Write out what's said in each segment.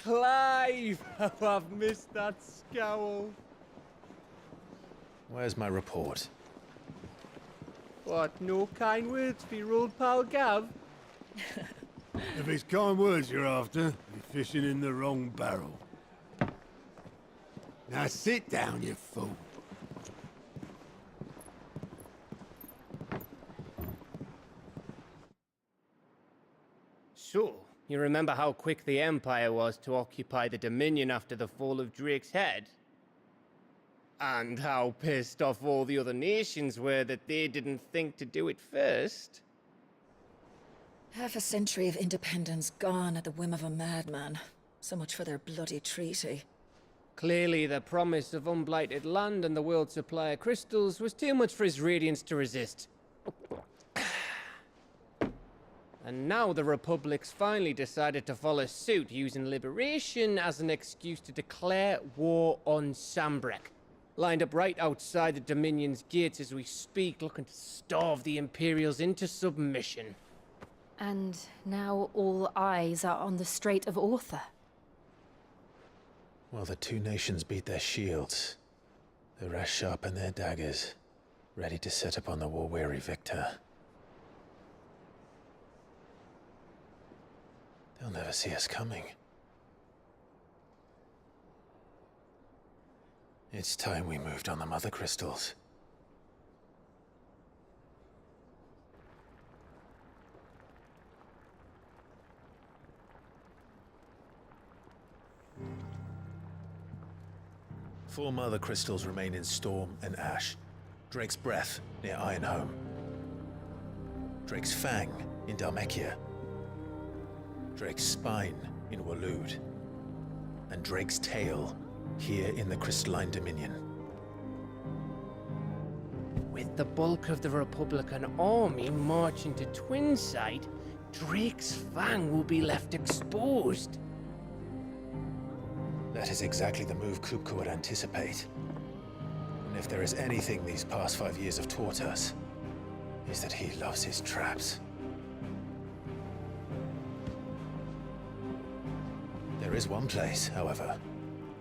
Clive! How I've missed that scowl. Where's my report? What, no kind words for your old pal Gav? If it's kind words you're after, you're fishing in the wrong barrel. Now sit down, you fool. So, you remember how quick the Empire was to occupy the Dominion after the fall of Drake's head? And how pissed off all the other nations were that they didn't think to do it first? Half a century of independence gone at the whim of a madman. So much for their bloody treaty. Clearly, the promise of unblighted land and the world's supply of crystals was too much for his radiance to resist. And now the Republic's finally decided to follow suit, using liberation as an excuse to declare war on Sambrek. Lined up right outside the Dominion's gates as we speak, looking to starve the Imperials into submission. And now all eyes are on the Strait of Author. While the two nations beat their shields, the rest sharpen their daggers, ready to set upon the war-weary victor. They'll never see us coming. It's time we moved on the mother crystals. Four mother crystals remain in Storm and Ash. Drake's Breath near Ironhome. Drake's Fang in Dhalmekia. Drake's Spine in Waloed. And Drake's Tail here in the Crystalline Dominion. With the bulk of the Republican army marching to Twinside, Drake's Fang will be left exposed. That is exactly the move Kupka would anticipate. And if there is anything these past 5 years have taught us, is that he loves his traps. There is one place, however,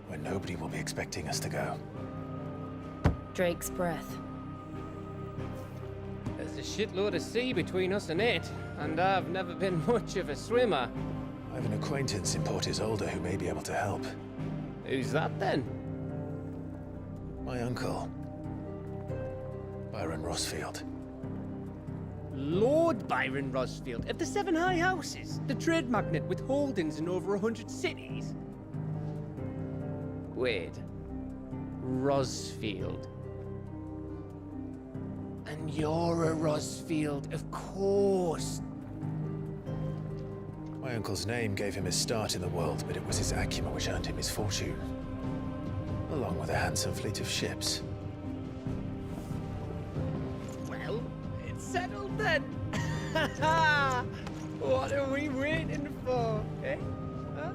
where nobody will be expecting us to go. Drake's Breath. There's a shitload of sea between us and it, and I've never been much of a swimmer. I have an acquaintance in Port Isolde who may be able to help. Who's that then? My uncle, Byron Rosfield. Lord Byron Rosfield of the Seven High Houses, the trade magnate with holdings in over 100 cities. Wait, Rosfield. And you're a Rosfield, of course. My uncle's name gave him his start in the world, but it was his acumen which earned him his fortune. Along with a handsome fleet of ships. Well, it's settled then. What are we waiting for, eh? Huh?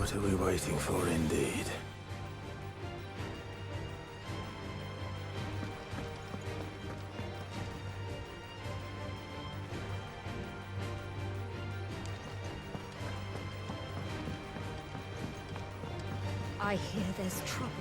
What are we waiting for, indeed? I hear there's trouble.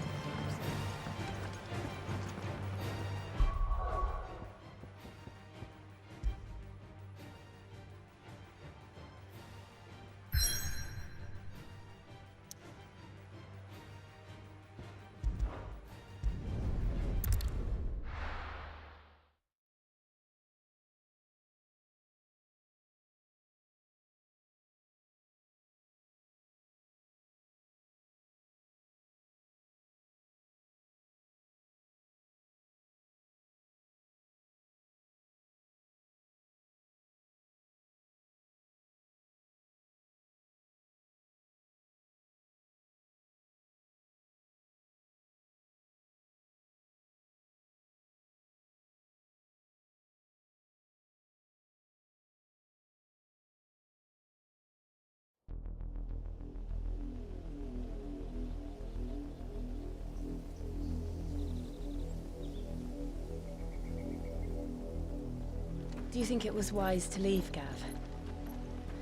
Do you think it was wise to leave, Gav?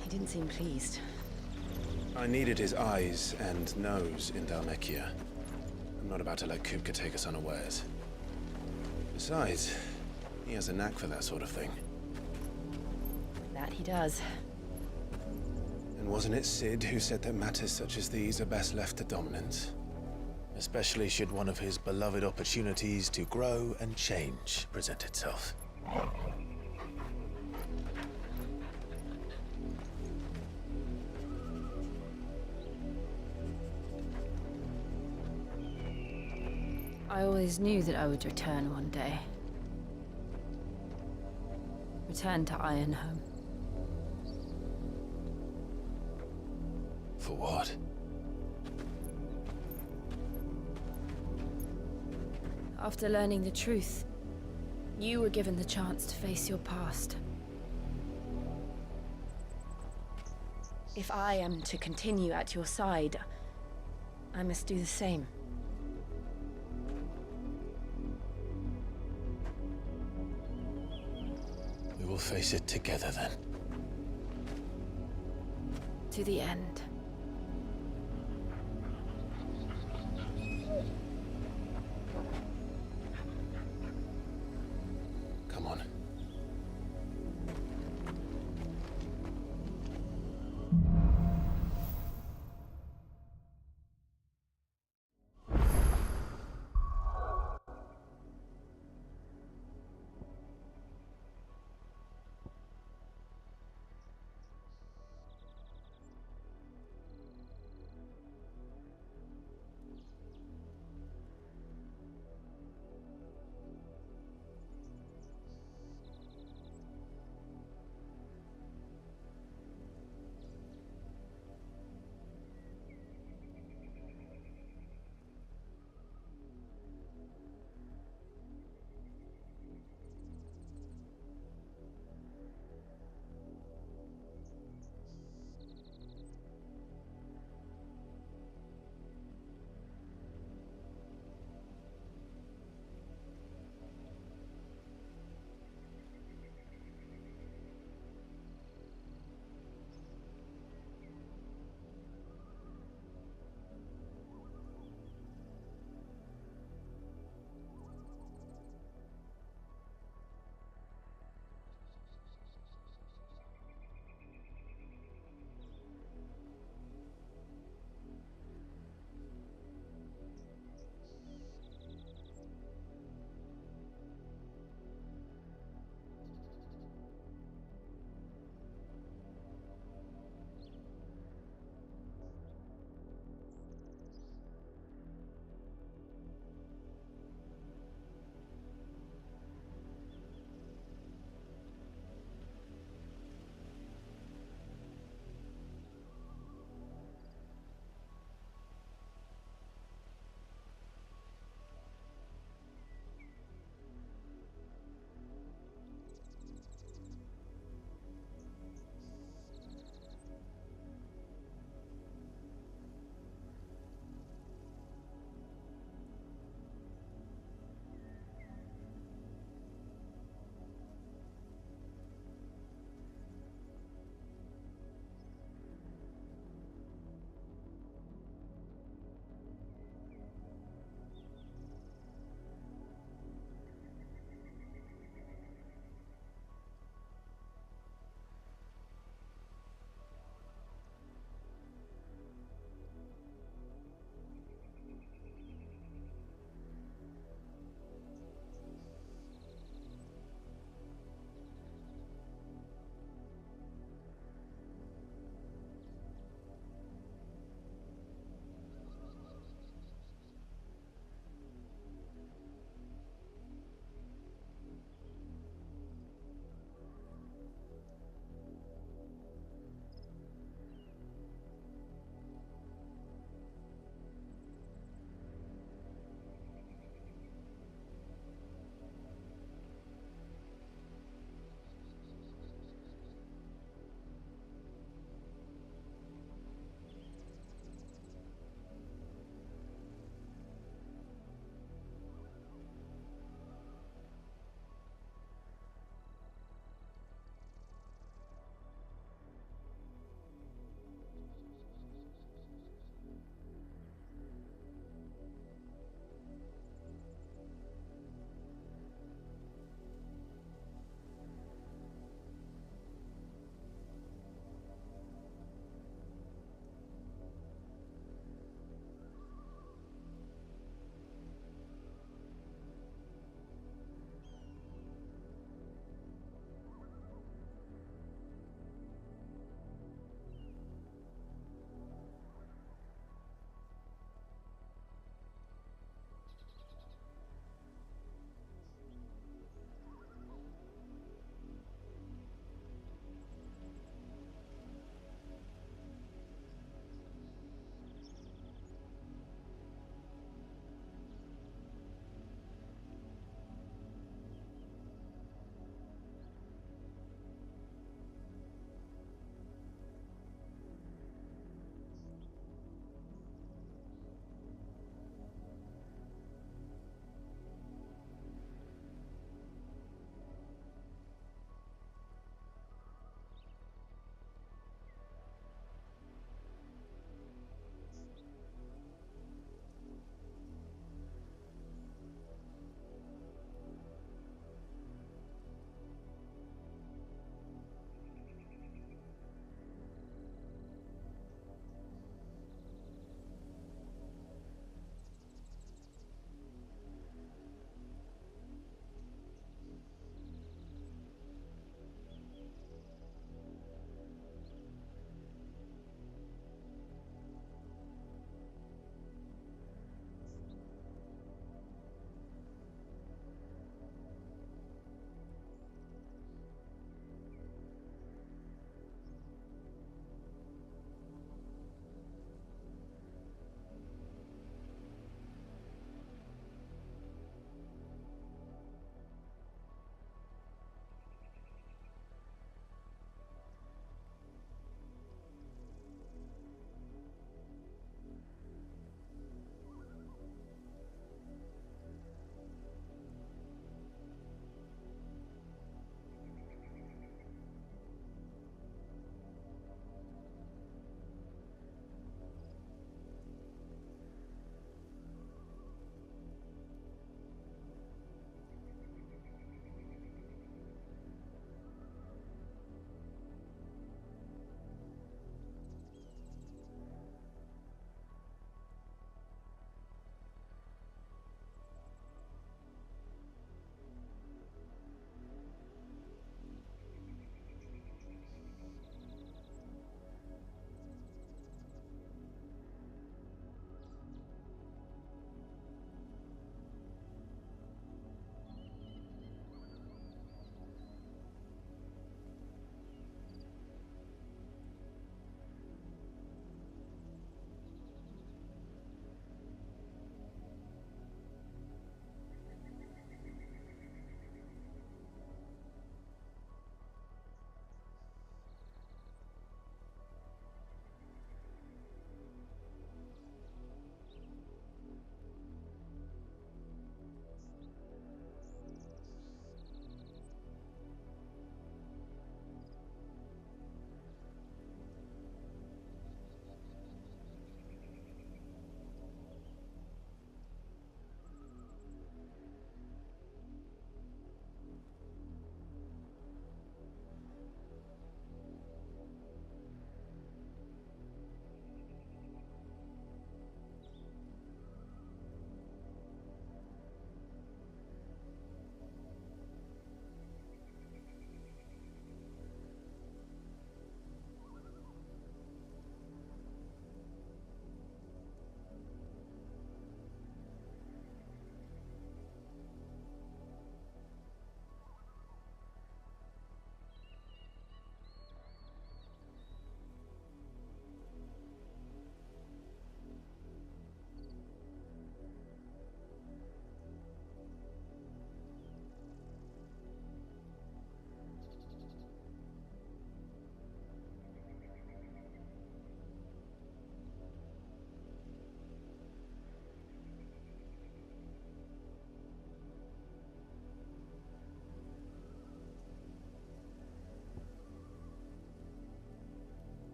He didn't seem pleased. I needed his eyes and nose in Dhalmekia. I'm not about to let Kupka take us unawares. Besides, he has a knack for that sort of thing. That he does. And wasn't it Sid who said that matters such as these are best left to dominance? Especially should one of his beloved opportunities to grow and change present itself. I always knew that I would return one day. Return to Ironhome. For what? After learning the truth, you were given the chance to face your past. If I am to continue at your side, I must do the same. We will face it together then. To the end. Come on.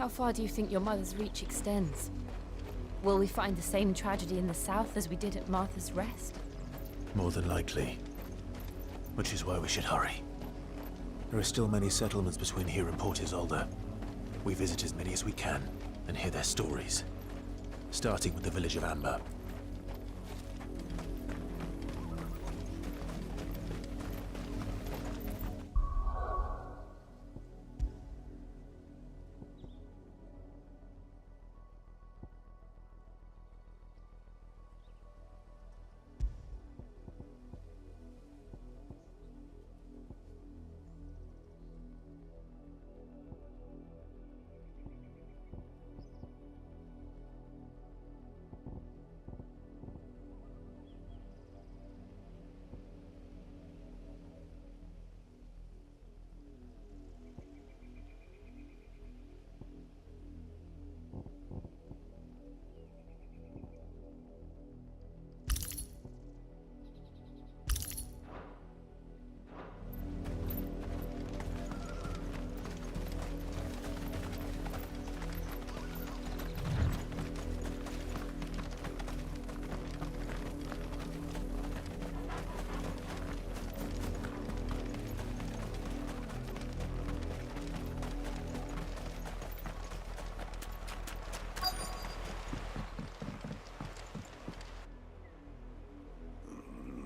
How far do you think your mother's reach extends? Will we find the same tragedy in the south as we did at Martha's Rest? More than likely. Which is why we should hurry. There are still many settlements between here and Port Isolde. We visit as many as we can and hear their stories. Starting with the village of Amber.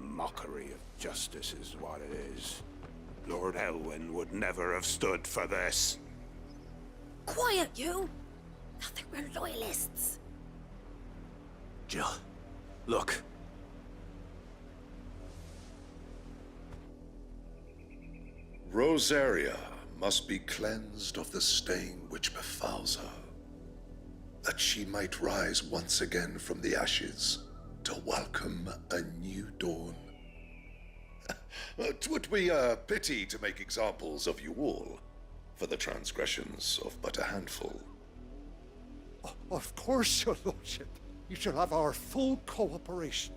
Mockery of justice is what it is. Lord Elwyn would never have stood for this. Quiet, you! Nothing, we're loyalists. Jill, look. Rosaria must be cleansed of the stain which befouls her, that she might rise once again from the ashes to welcome a new dawn. 'Twould be a pity to make examples of you all, for the transgressions of but a handful. Of course, your lordship. You shall have our full cooperation.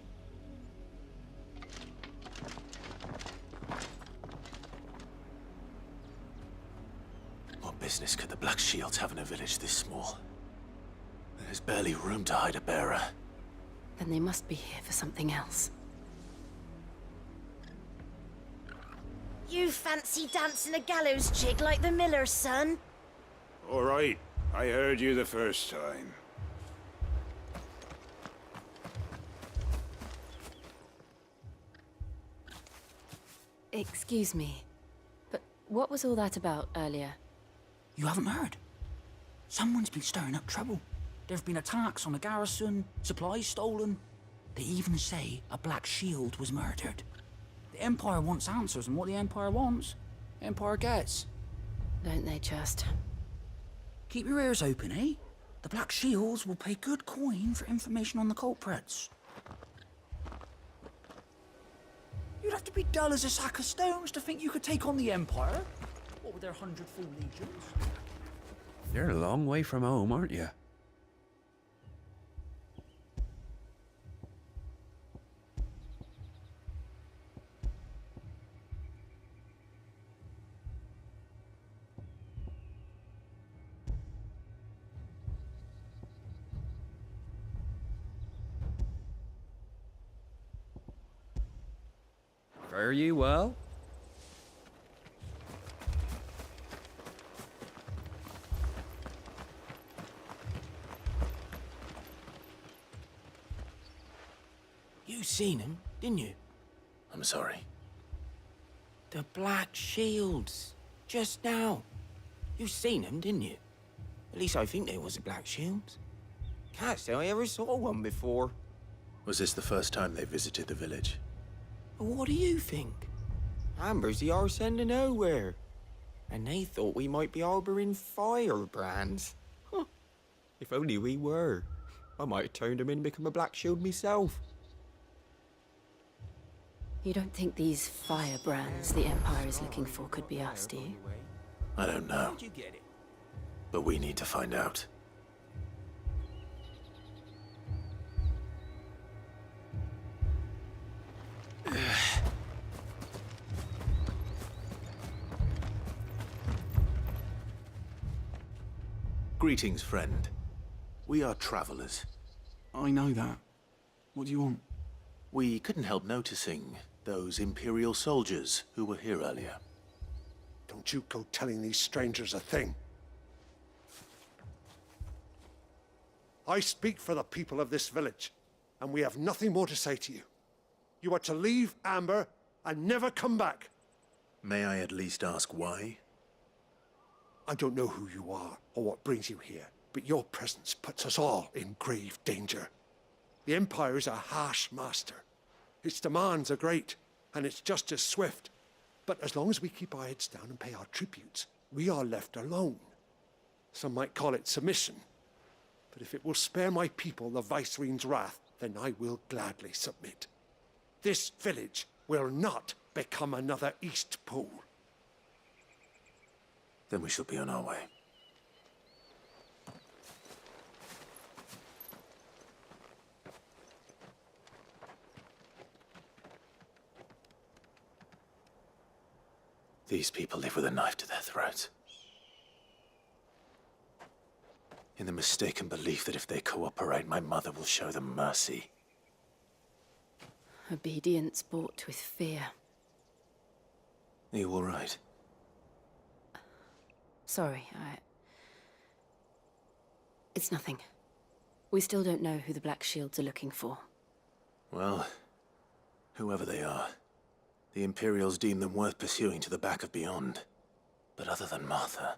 What business could the Black Shields have in a village this small? There's barely room to hide a bearer. Then they must be here for something else. You fancy dancing a gallows jig like the miller's son? All right, I heard you the first time. Excuse me, but what was all that about earlier? You haven't heard? Someone's been stirring up trouble. There have been attacks on the garrison, supplies stolen. They even say a Black Shield was murdered. The Empire wants answers, and what the Empire wants, Empire gets. Don't they just? Keep your ears open, eh? The Black Shields will pay good coin for information on the culprits. You'd have to be dull as a sack of stones to think you could take on the Empire. What with their 100 full legions? You're a long way from home, aren't you? Fare you well? You seen him, didn't you? I'm sorry. The Black Shields. Just now. You seen them, didn't you? At least I think they was the Black Shields. Can't say I ever saw one before. Was this the first time they visited the village? But what do you think? Amber's the arse end of nowhere. And they thought we might be harboring firebrands. Huh. If only we were. I might have turned them in and become a Black Shield myself. You don't think these firebrands the Empire is looking for could be us, do you? I don't know. How'd you get it? But we need to find out. Greetings, friend. We are travelers. I know that. What do you want? We couldn't help noticing those Imperial soldiers who were here earlier. Don't you go telling these strangers a thing. I speak for the people of this village, and we have nothing more to say to you. You are to leave Amber and never come back. May I at least ask why? I don't know who you are or what brings you here, but your presence puts us all in grave danger. The Empire is a harsh master. Its demands are great, and its justice swift. But as long as we keep our heads down and pay our tributes, we are left alone. Some might call it submission. But if it will spare my people the Viceroy's wrath, then I will gladly submit. This village will not become another Eastpool. Then we shall be on our way. These people live with a knife to their throats. In the mistaken belief that if they cooperate, my mother will show them mercy. Obedience bought with fear. Are you all right? Sorry, It's nothing. We still don't know who the Black Shields are looking for. Well, whoever they are, the Imperials deem them worth pursuing to the back of beyond. But other than Martha,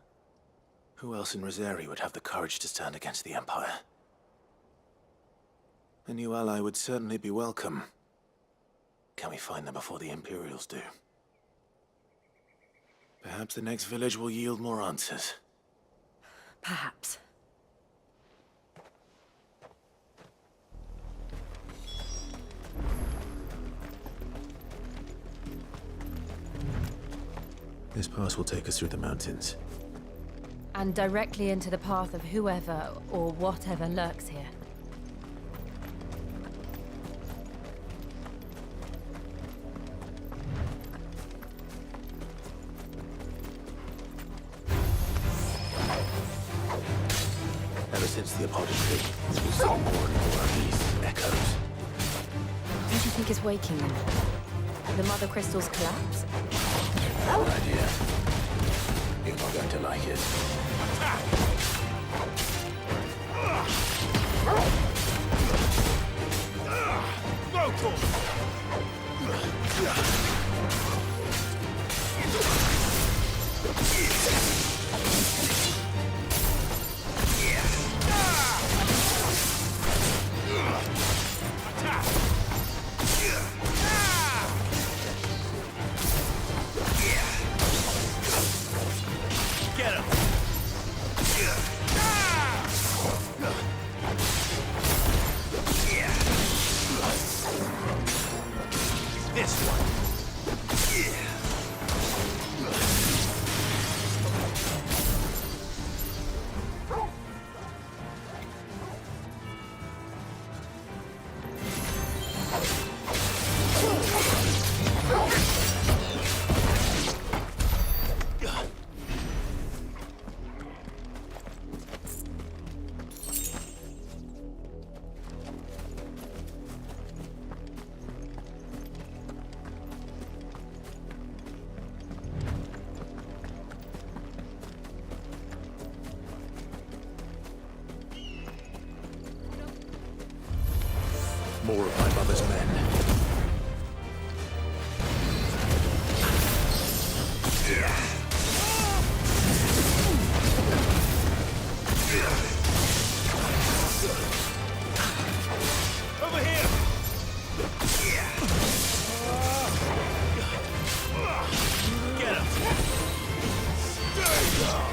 who else in Rosari would have the courage to stand against the Empire? A new ally would certainly be welcome. Can we find them before the Imperials do? Perhaps the next village will yield more answers. Perhaps. This pass will take us through the mountains. And directly into the path of whoever or whatever lurks here. Ever since the apology, we've seen more and more of these echoes. What do you think is waking them? The Mother Crystal's collapse? Bad idea. You're not going to like it. More of my mother's men. Over here! Get him! Stay down!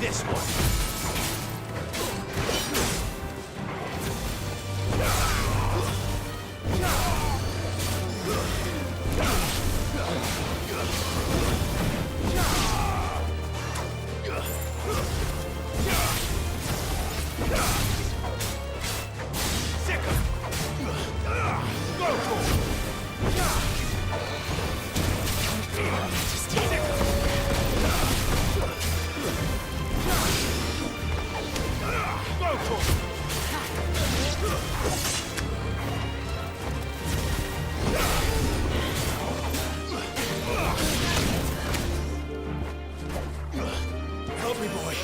This one. Help me, boy.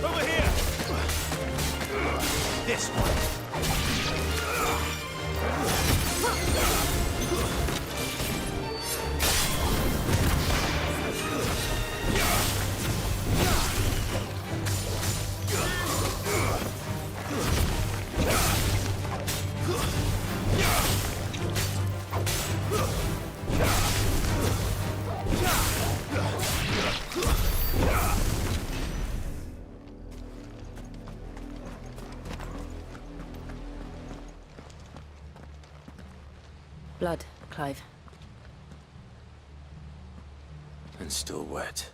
Over here! This one. Blood, Clive. And still wet.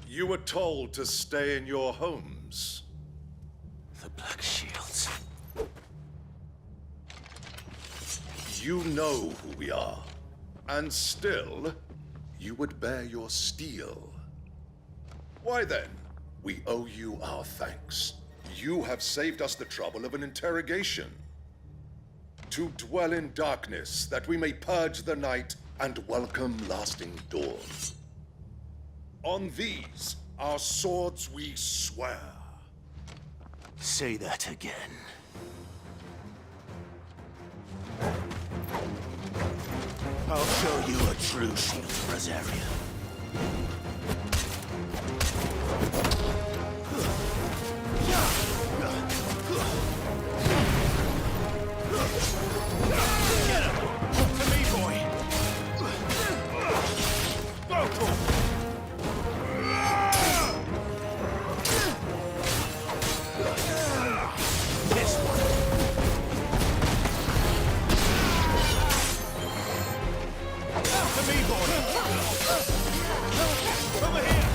You were told to stay in your homes. The Black Shields. You know who we are. And still, you would bear your steel. Why then, we owe you our thanks. You have saved us the trouble of an interrogation. To dwell in darkness, that we may purge the night and welcome lasting dawn. On these, our swords we swear. Say that again. I'll show you a true shield of Rosaria. Get him! To me, boy! Go for him! This one! To me, boy! Over here!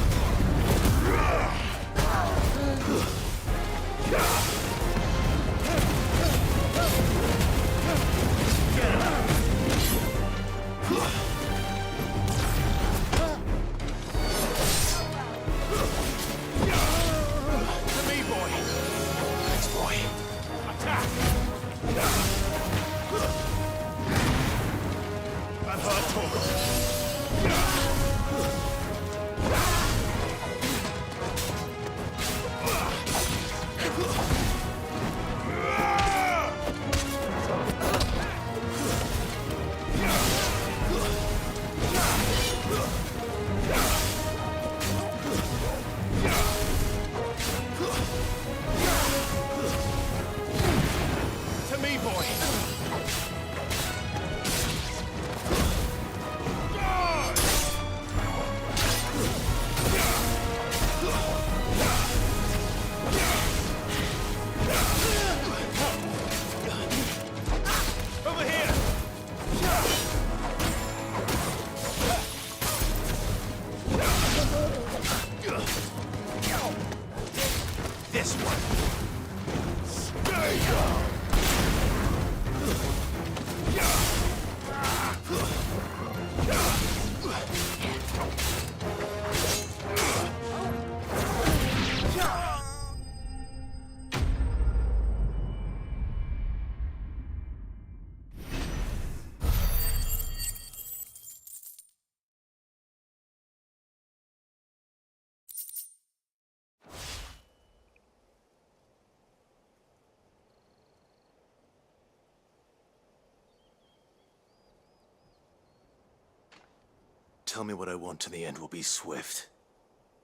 tell me what I want and the end will be swift.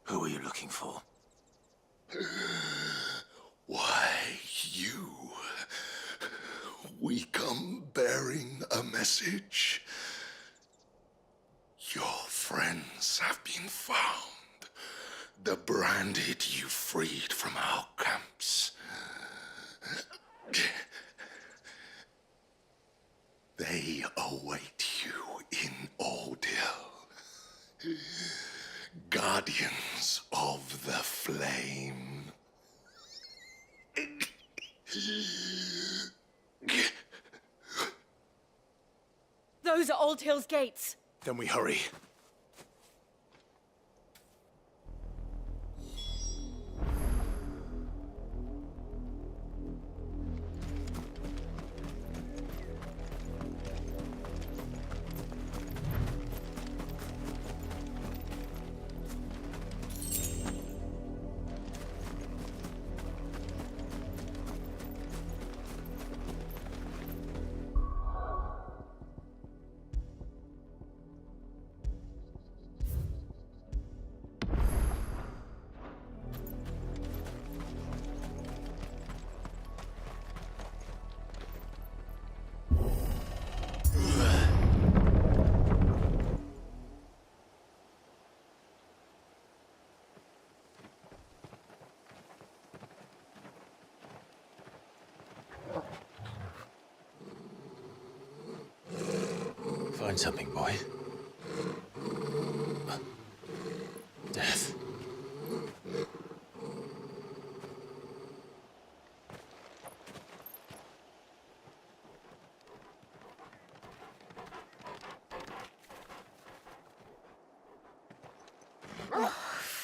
Who are you looking for? Why, you. We come bearing a message. Your friends have been found. The branded you freed from our camps. They await you in Ordeal. Guardians of the Flame. Those are Old Hill's gates. Then we hurry. Find something, boy. Death.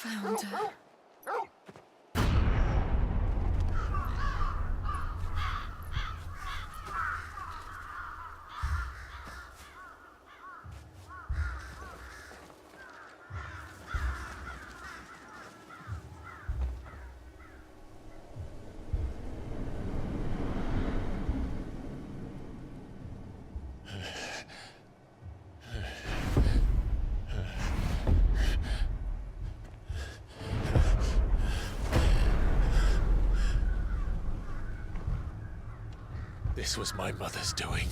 Found her. This was my mother's doing.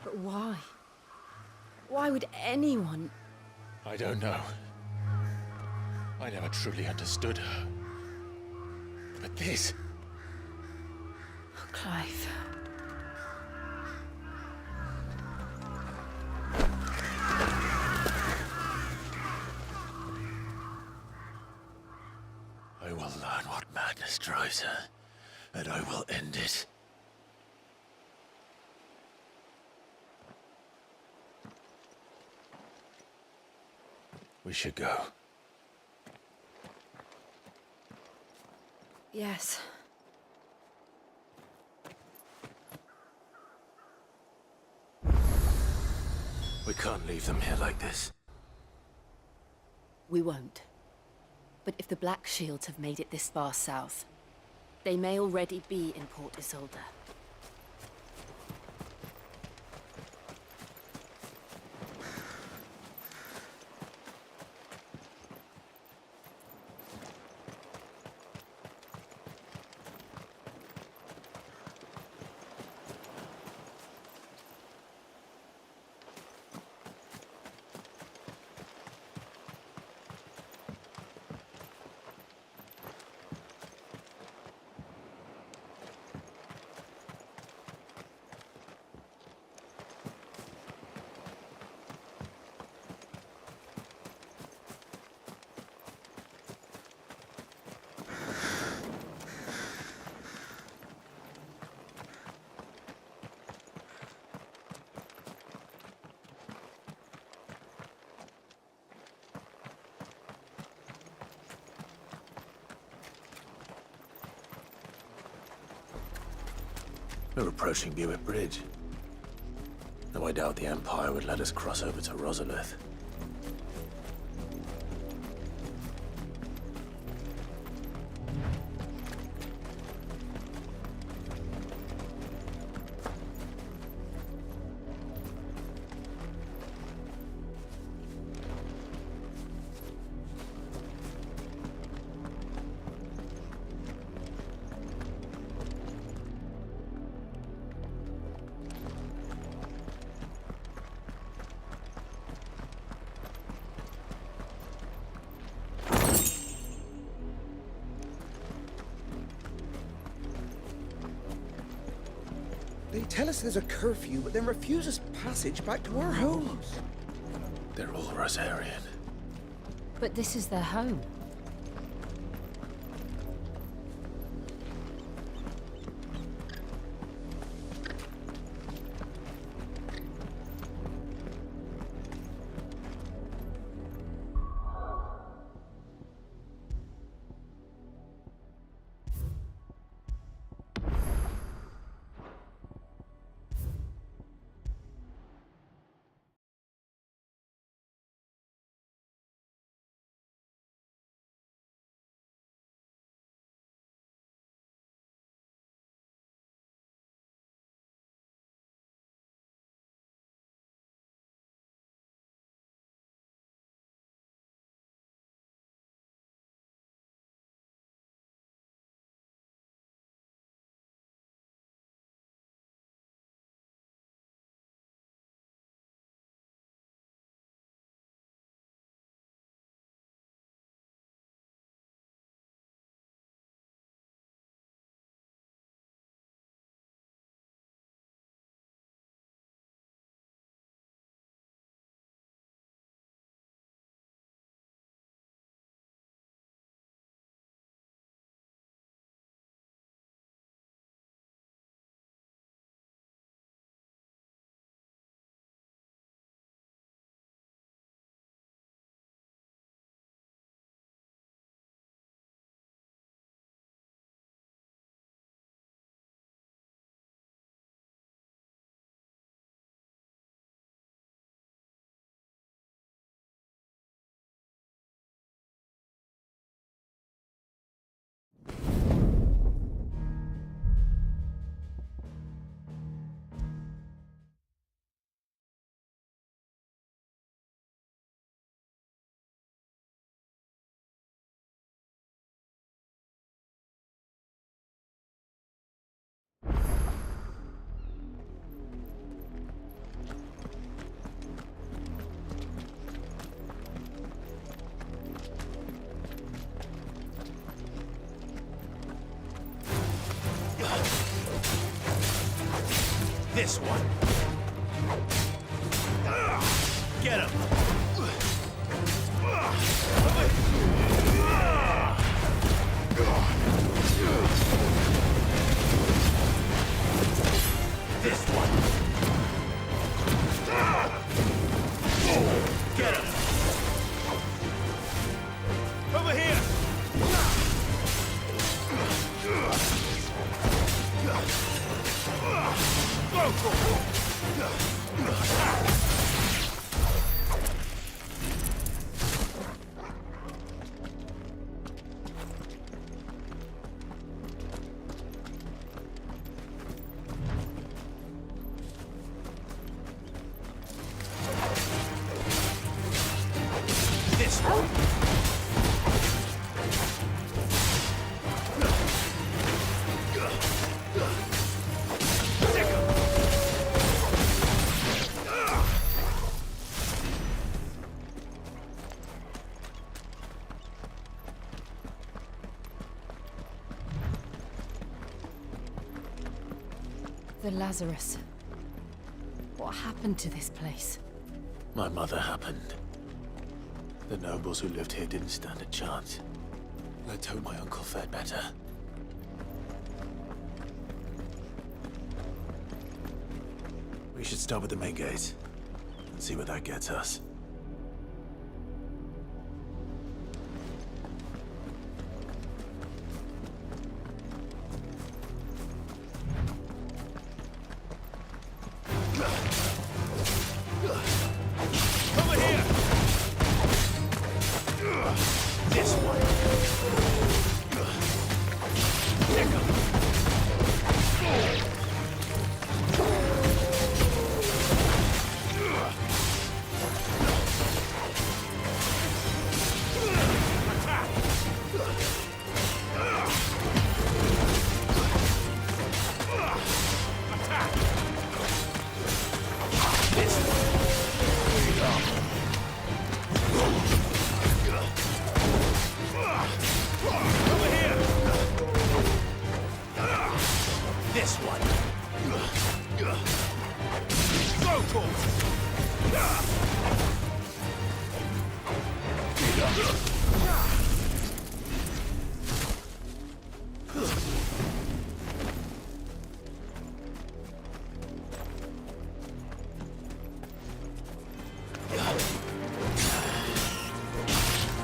But why? Why would anyone... I don't know. I never truly understood her. But this... Oh, Clive. I will learn what madness drives her, and I will end it. We should go. Yes. We can't leave them here like this. We won't. But if the Black Shields have made it this far south, they may already be in Port Isolde. We're approaching Buick Bridge. Though I doubt the Empire would let us cross over to Rosalith. They tell us there's a curfew, but then refuse us passage back to our homes. They're all Rosarian. But this is their home. This one. Get him. This one. Get him. Over here. This one. The Lazarus. What happened to this place? My mother happened. The nobles who lived here didn't stand a chance. Let's hope my uncle fared better. We should start with the main gate and see where that gets us. Over here! This one. Pick him.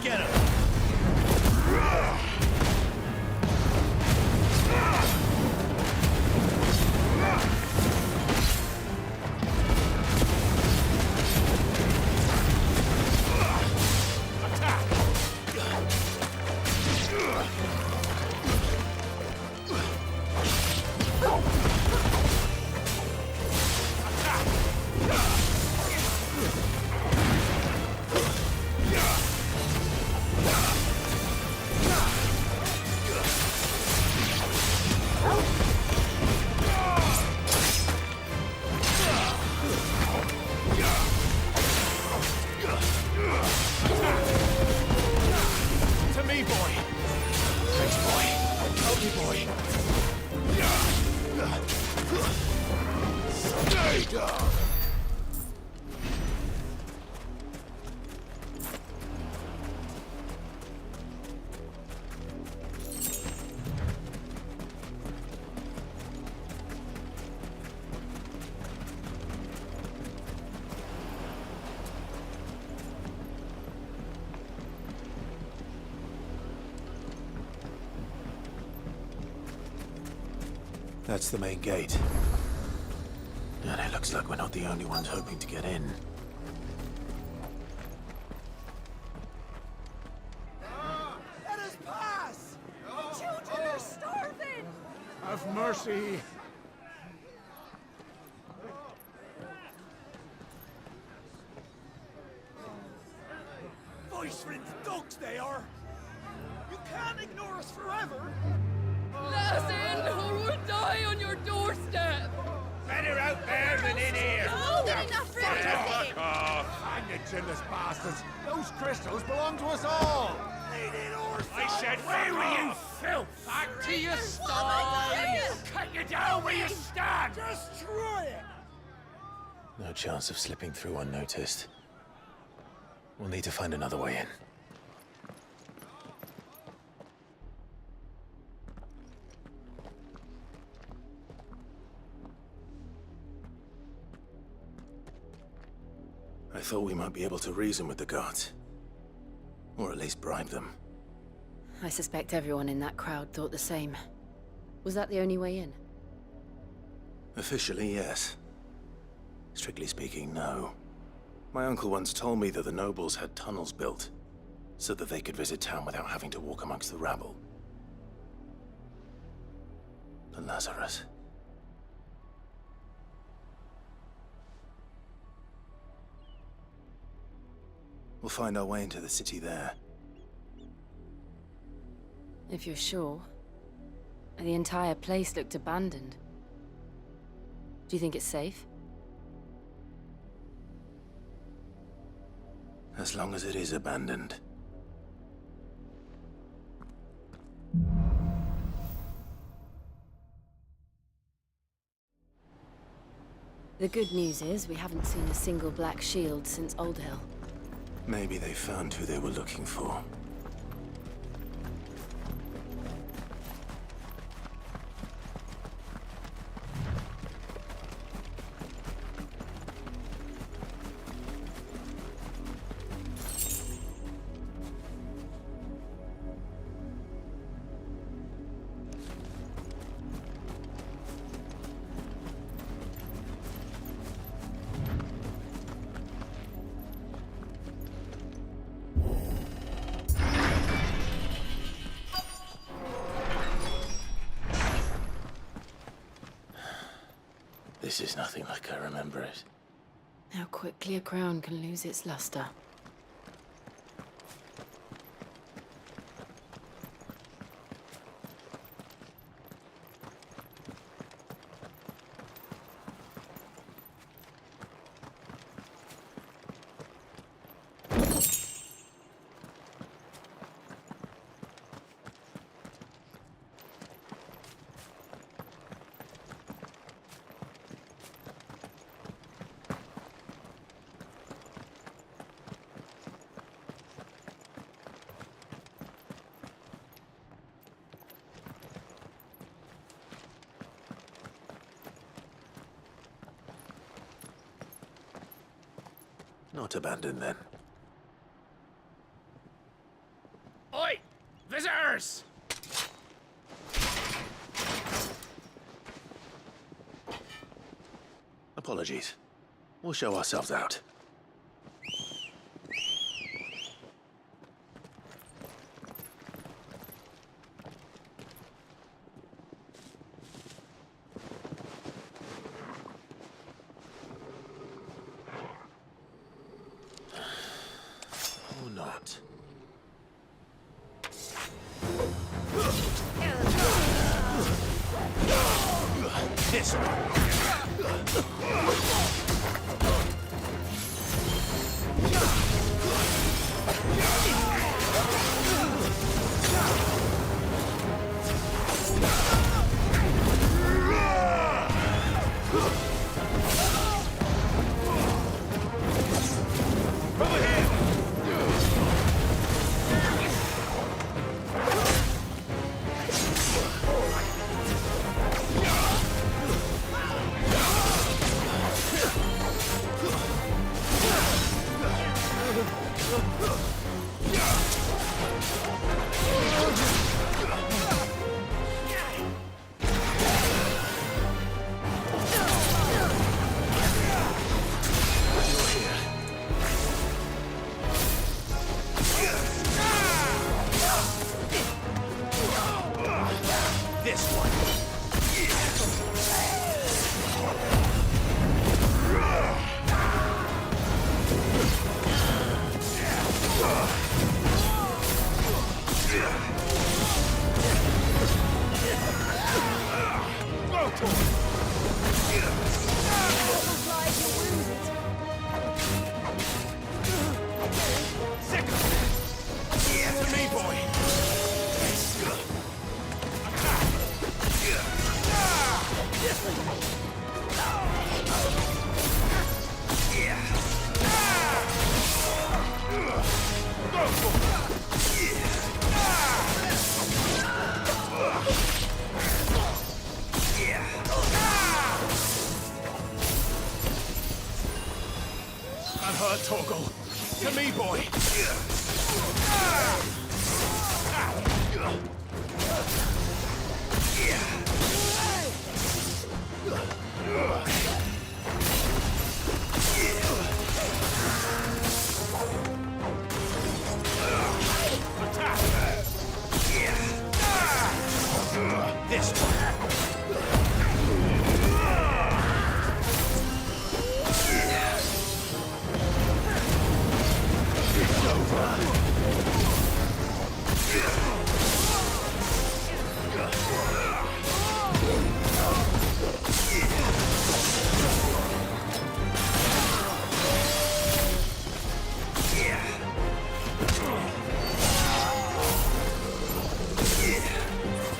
Get him! To me, boy! Thanks, boy. Help me, boy. Stay down! That's the main gate. And it looks like we're not the only ones hoping to get in. Let us pass! Children are starving! Have mercy! Voice-rinsed dogs they are! You can't ignore us forever! Let us in, or we'll die on your doorstep! Better out there than in here! Oh, enough for everything! Hang the chinless bastards! Those crystals belong to us all! I said, where were you, filth? Back to your stall! Cut you down where you stand! Just try it! No chance of slipping through unnoticed. We'll need to find another way in. I thought we might be able to reason with the guards. Or at least bribe them. I suspect everyone in that crowd thought the same. Was that the only way in? Officially, yes. Strictly speaking, no. My uncle once told me that the nobles had tunnels built, so that they could visit town without having to walk amongst the rabble. The Lazarus. We'll find our way into the city there. If you're sure. The entire place looked abandoned. Do you think it's safe? As long as it is abandoned. The good news is we haven't seen a single black shield since Old Hill. Maybe they found who they were looking for. This is nothing like I remember it. How quickly a crown can lose its luster. Not abandoned, then. Oi! Visitors! Apologies. We'll show ourselves out. Or not. This Unhurt, Torgal. To me, boy. This one.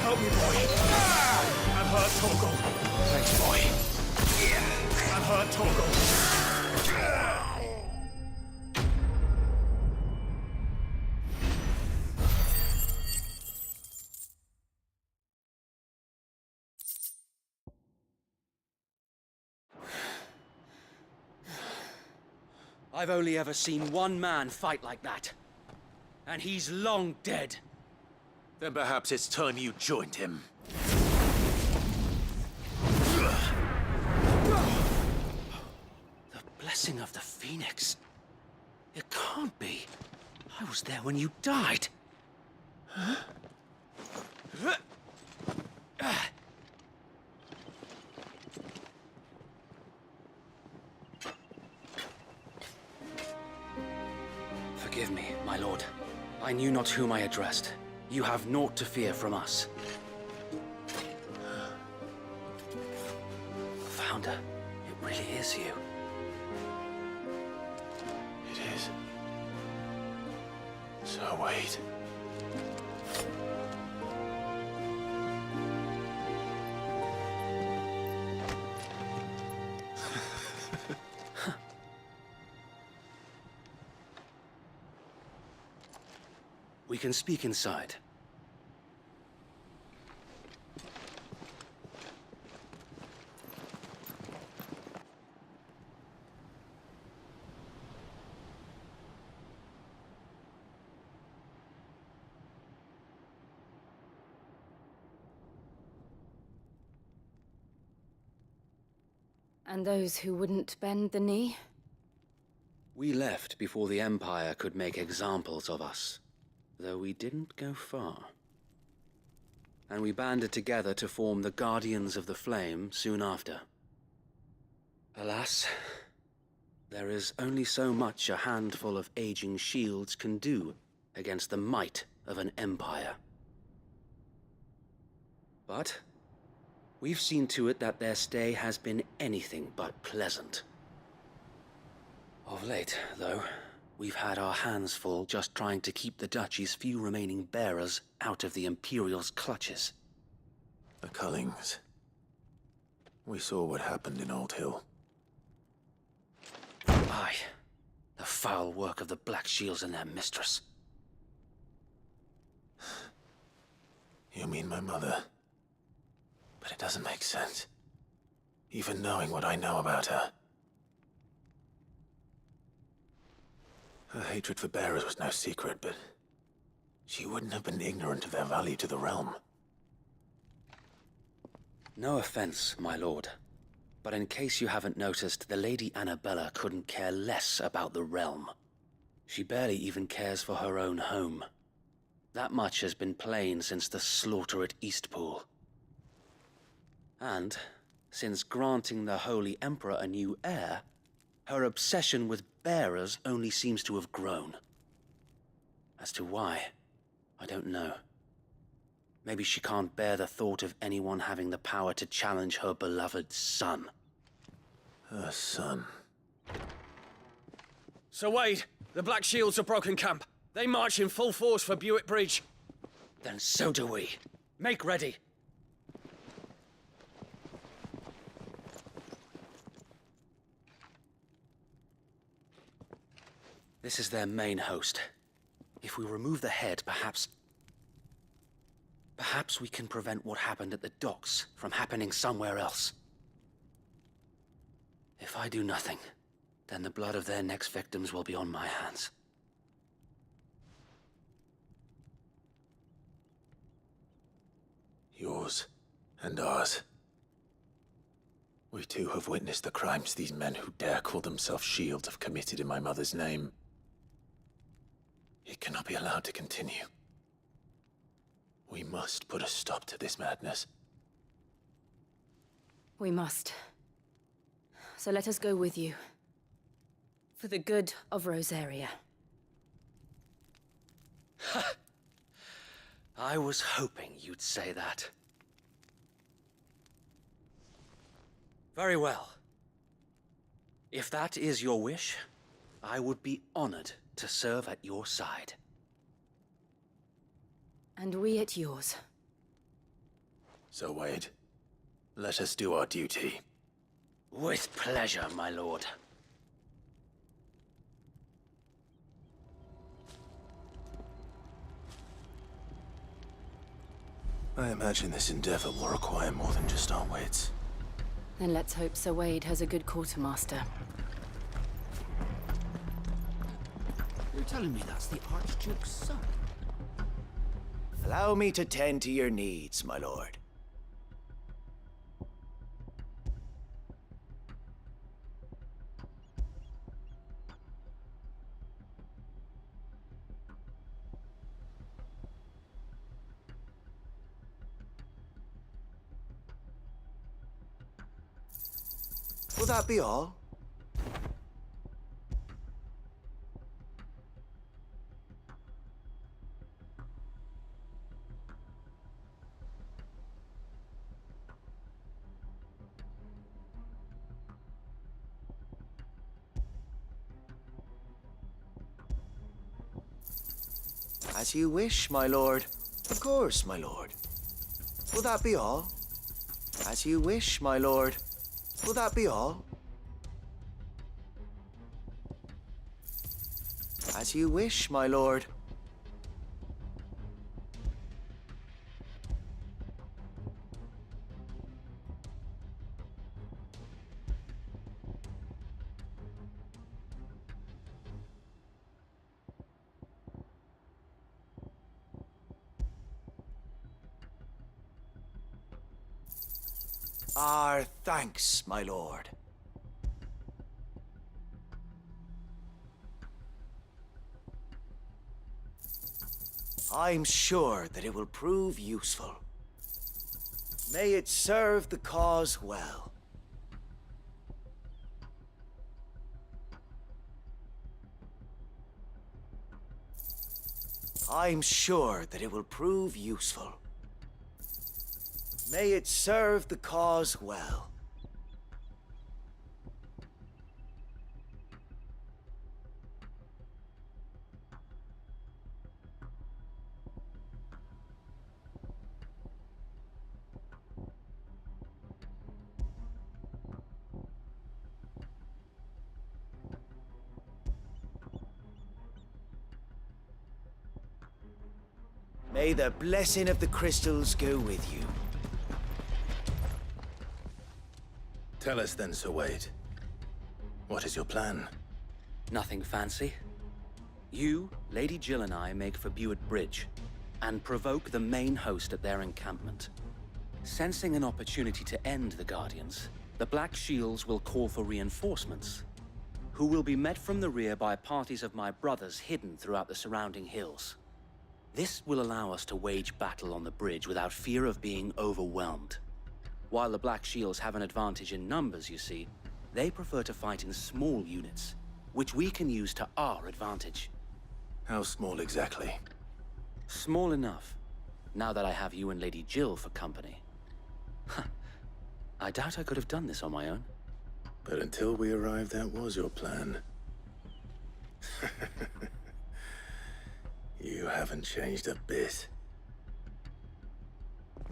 Help me, boy. I'm hurt, Torgal. Thanks, boy. I'm hurt, Torgal. I've only ever seen one man fight like that. And he's long dead. Then perhaps it's time you joined him. The blessing of the Phoenix. It can't be. I was there when you died. Forgive me, my lord. I knew not whom I addressed. You have naught to fear from us. Founder, it really is you. It is. So wait. We can speak inside. And those who wouldn't bend the knee? We left before the Empire could make examples of us, though we didn't go far. And we banded together to form the Guardians of the Flame soon after. Alas, there is only so much a handful of aging shields can do against the might of an empire. But we've seen to it that their stay has been anything but pleasant. Of late, though, we've had our hands full just trying to keep the Duchy's few remaining bearers out of the Imperial's clutches. The Cullings. We saw what happened in Old Hill. Aye, the foul work of the Black Shields and their mistress. You mean my mother? But it doesn't make sense. Even knowing what I know about her. Her hatred for bearers was no secret, but she wouldn't have been ignorant of their value to the realm. No offense, my lord, but in case you haven't noticed, the Lady Annabella couldn't care less about the realm. She barely even cares for her own home. That much has been plain since the slaughter at Eastpool. And, since granting the Holy Emperor a new heir, her obsession with bearers only seems to have grown. As to why, I don't know. Maybe she can't bear the thought of anyone having the power to challenge her beloved son. Her son. Sir Wade, the Black Shields have broken camp. They march in full force for Buick Bridge. Then so do we. Make ready. This is their main host. If we remove the head, perhaps we can prevent what happened at the docks from happening somewhere else. If I do nothing, then the blood of their next victims will be on my hands. Yours and ours. We too have witnessed the crimes these men who dare call themselves shields have committed in my mother's name. It cannot be allowed to continue. We must put a stop to this madness. We must. So let us go with you. For the good of Rosaria. I was hoping you'd say that. Very well. If that is your wish, I would be honored to serve at your side. And we at yours. So, Wade, let us do our duty. With pleasure, my lord. I imagine this endeavor will require more than just our wits. Then let's hope Sir Wade has a good quartermaster. You're telling me that's the Archduke's son? Allow me to tend to your needs, my lord. Will that be all? As you wish, my lord. Of course, my lord. Will that be all? As you wish, my lord. Will that be all? As you wish, my lord. Our thanks, my lord. I'm sure that it will prove useful. May it serve the cause well. I'm sure that it will prove useful. May it serve the cause well. May the blessing of the crystals go with you. Tell us then, Sir Wade. What is your plan? Nothing fancy. You, Lady Jill and I make for Buett Bridge and provoke the main host at their encampment. Sensing an opportunity to end the Guardians, the Black Shields will call for reinforcements, who will be met from the rear by parties of my brothers hidden throughout the surrounding hills. This will allow us to wage battle on the bridge without fear of being overwhelmed. While the Black Shields have an advantage in numbers, you see, they prefer to fight in small units, which we can use to our advantage. How small exactly? Small enough, now that I have you and Lady Jill for company. I doubt I could have done this on my own. But until we arrived, that was your plan. You haven't changed a bit.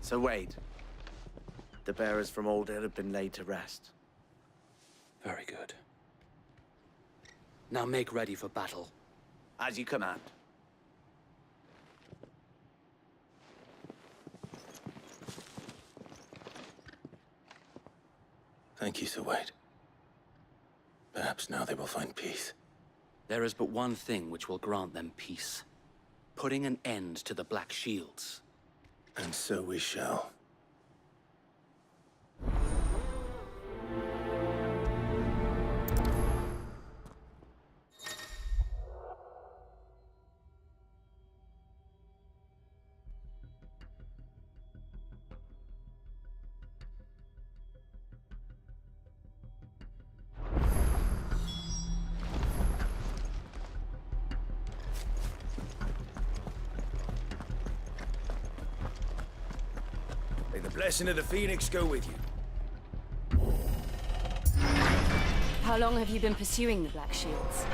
Sir Wade, the bearers from Oldhill have been laid to rest. Very good. Now make ready for battle. As you command. Thank you, Sir Wade. Perhaps now they will find peace. There is but one thing which will grant them peace. Putting an end to the Black Shields. And so we shall. May the blessing of the Phoenix go with you. How long have you been pursuing the Black Shields?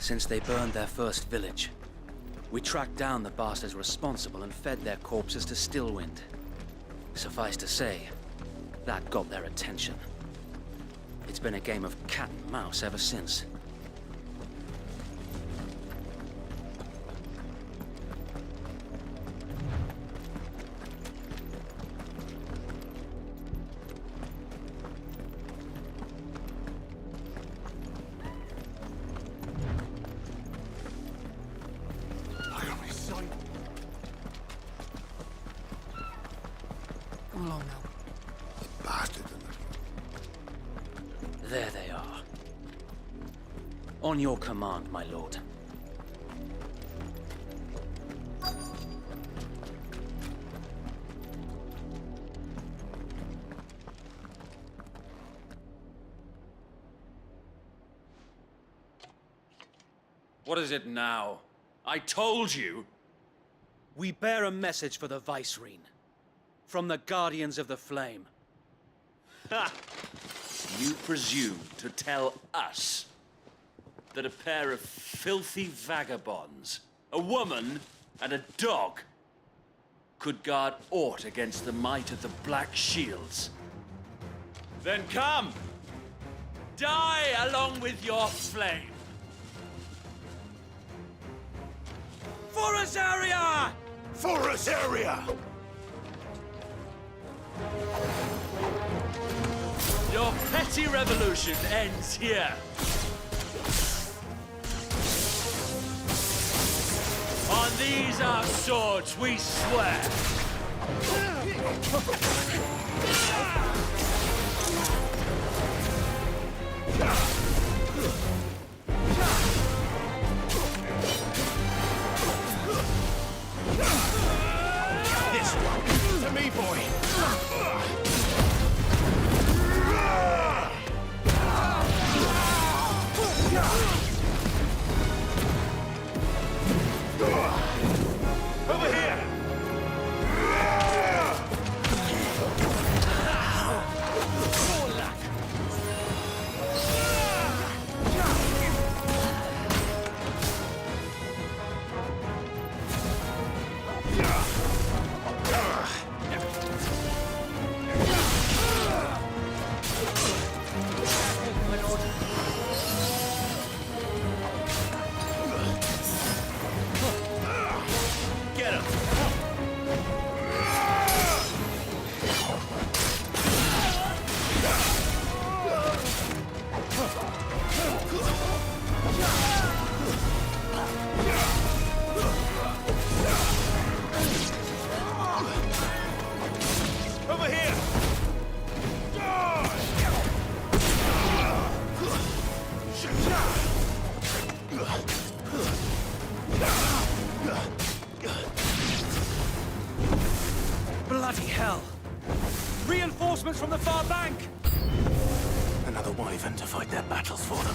Since they burned their first village. We tracked down the bastards responsible and fed their corpses to Stillwind. Suffice to say, that got their attention. It's been a game of cat and mouse ever since. Come along now. Bastard. There they are. On your command, my lord. What is it now? I told you! We bear a message for the Vicereine. From the Guardians of the Flame. Ha! You presume to tell us that a pair of filthy vagabonds, a woman and a dog, could guard aught against the might of the Black Shields? Then come! Die along with your flame! For Azaria! For Azaria! Your petty revolution ends here. On these our swords we swear. even to fight their battles for them.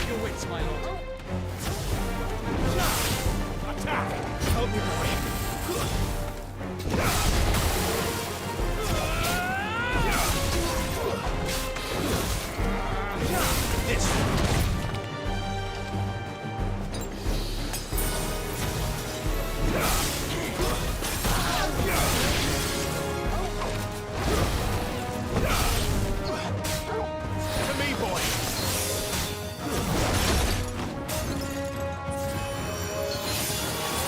Your wits, my lord. Attack! Help me, boy! To me, boy!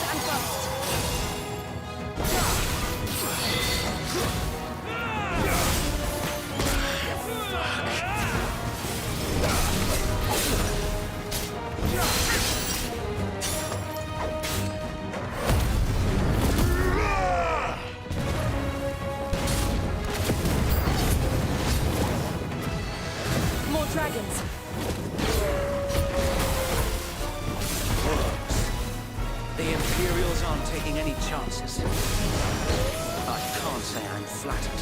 Stand fast. More dragons. The Imperials aren't taking any chances. I can't say I'm flattered.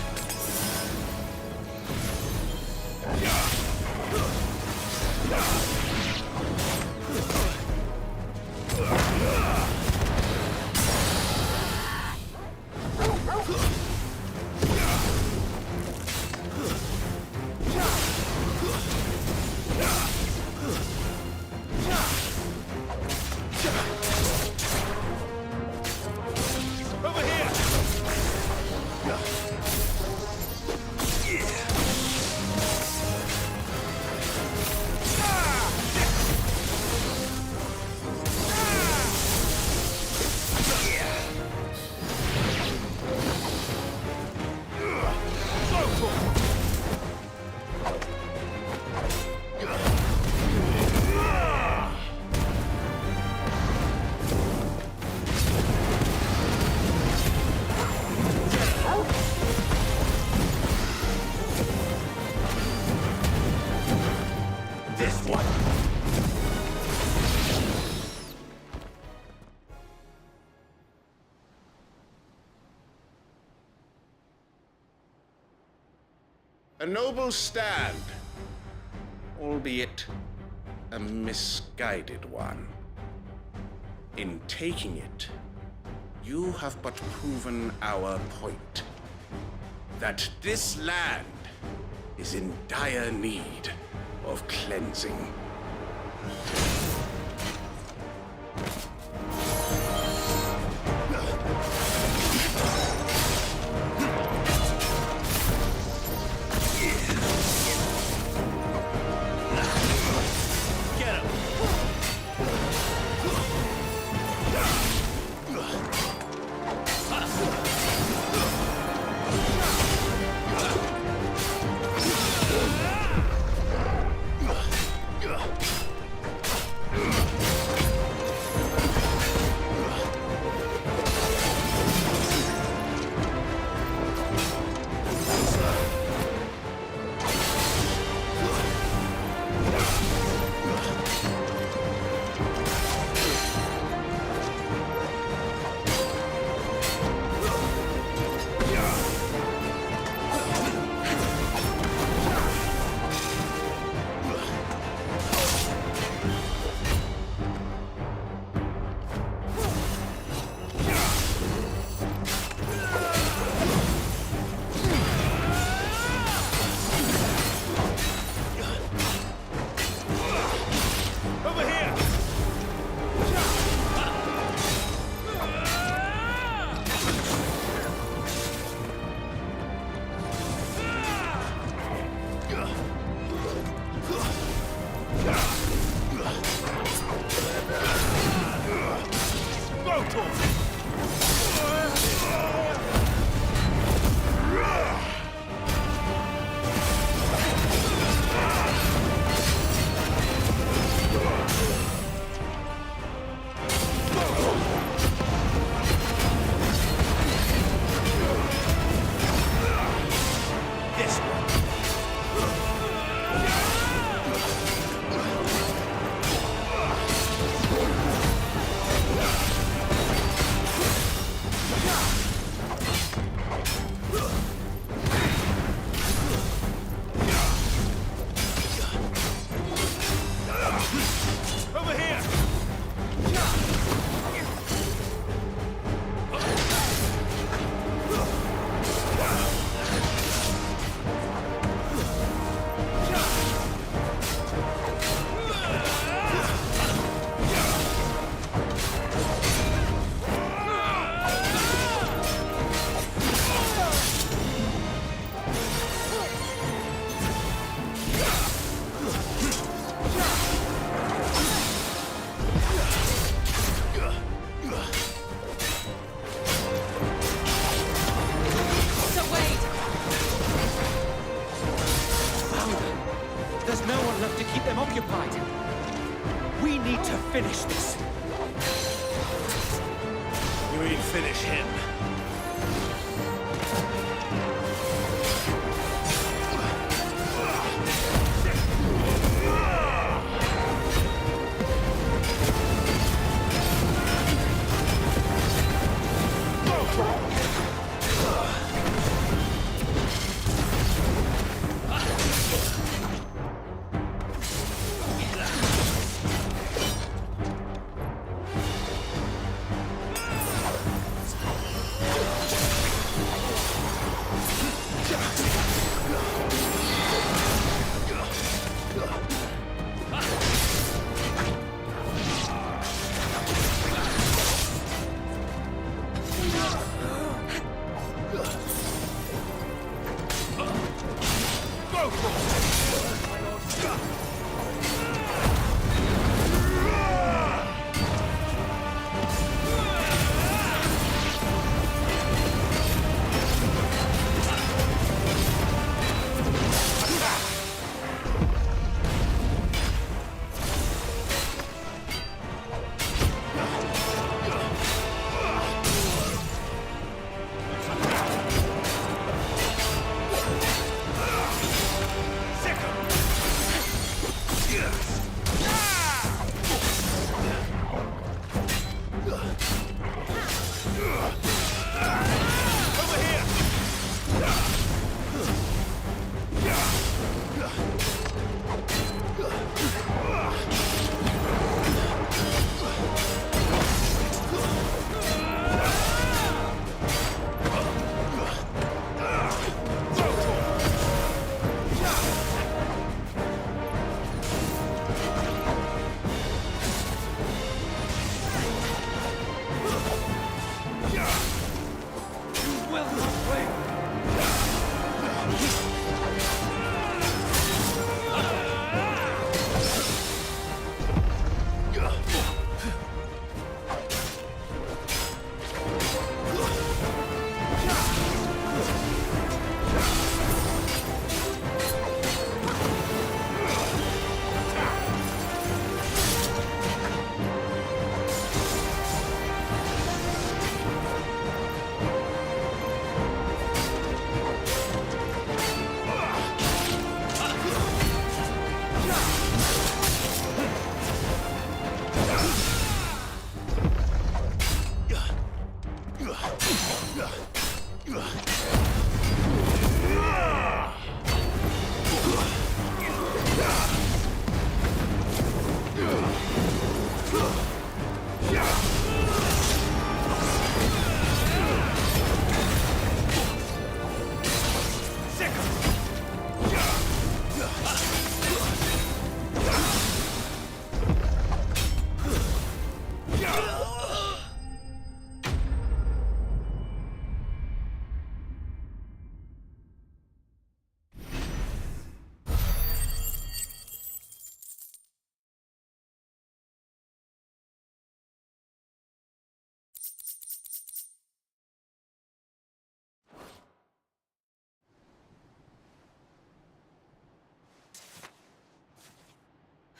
Over here! This one! A noble stand, albeit a misguided one. In taking it, you have but proven our point. That this land is in dire need of cleansing. Get him! finish this. You ain't finish him.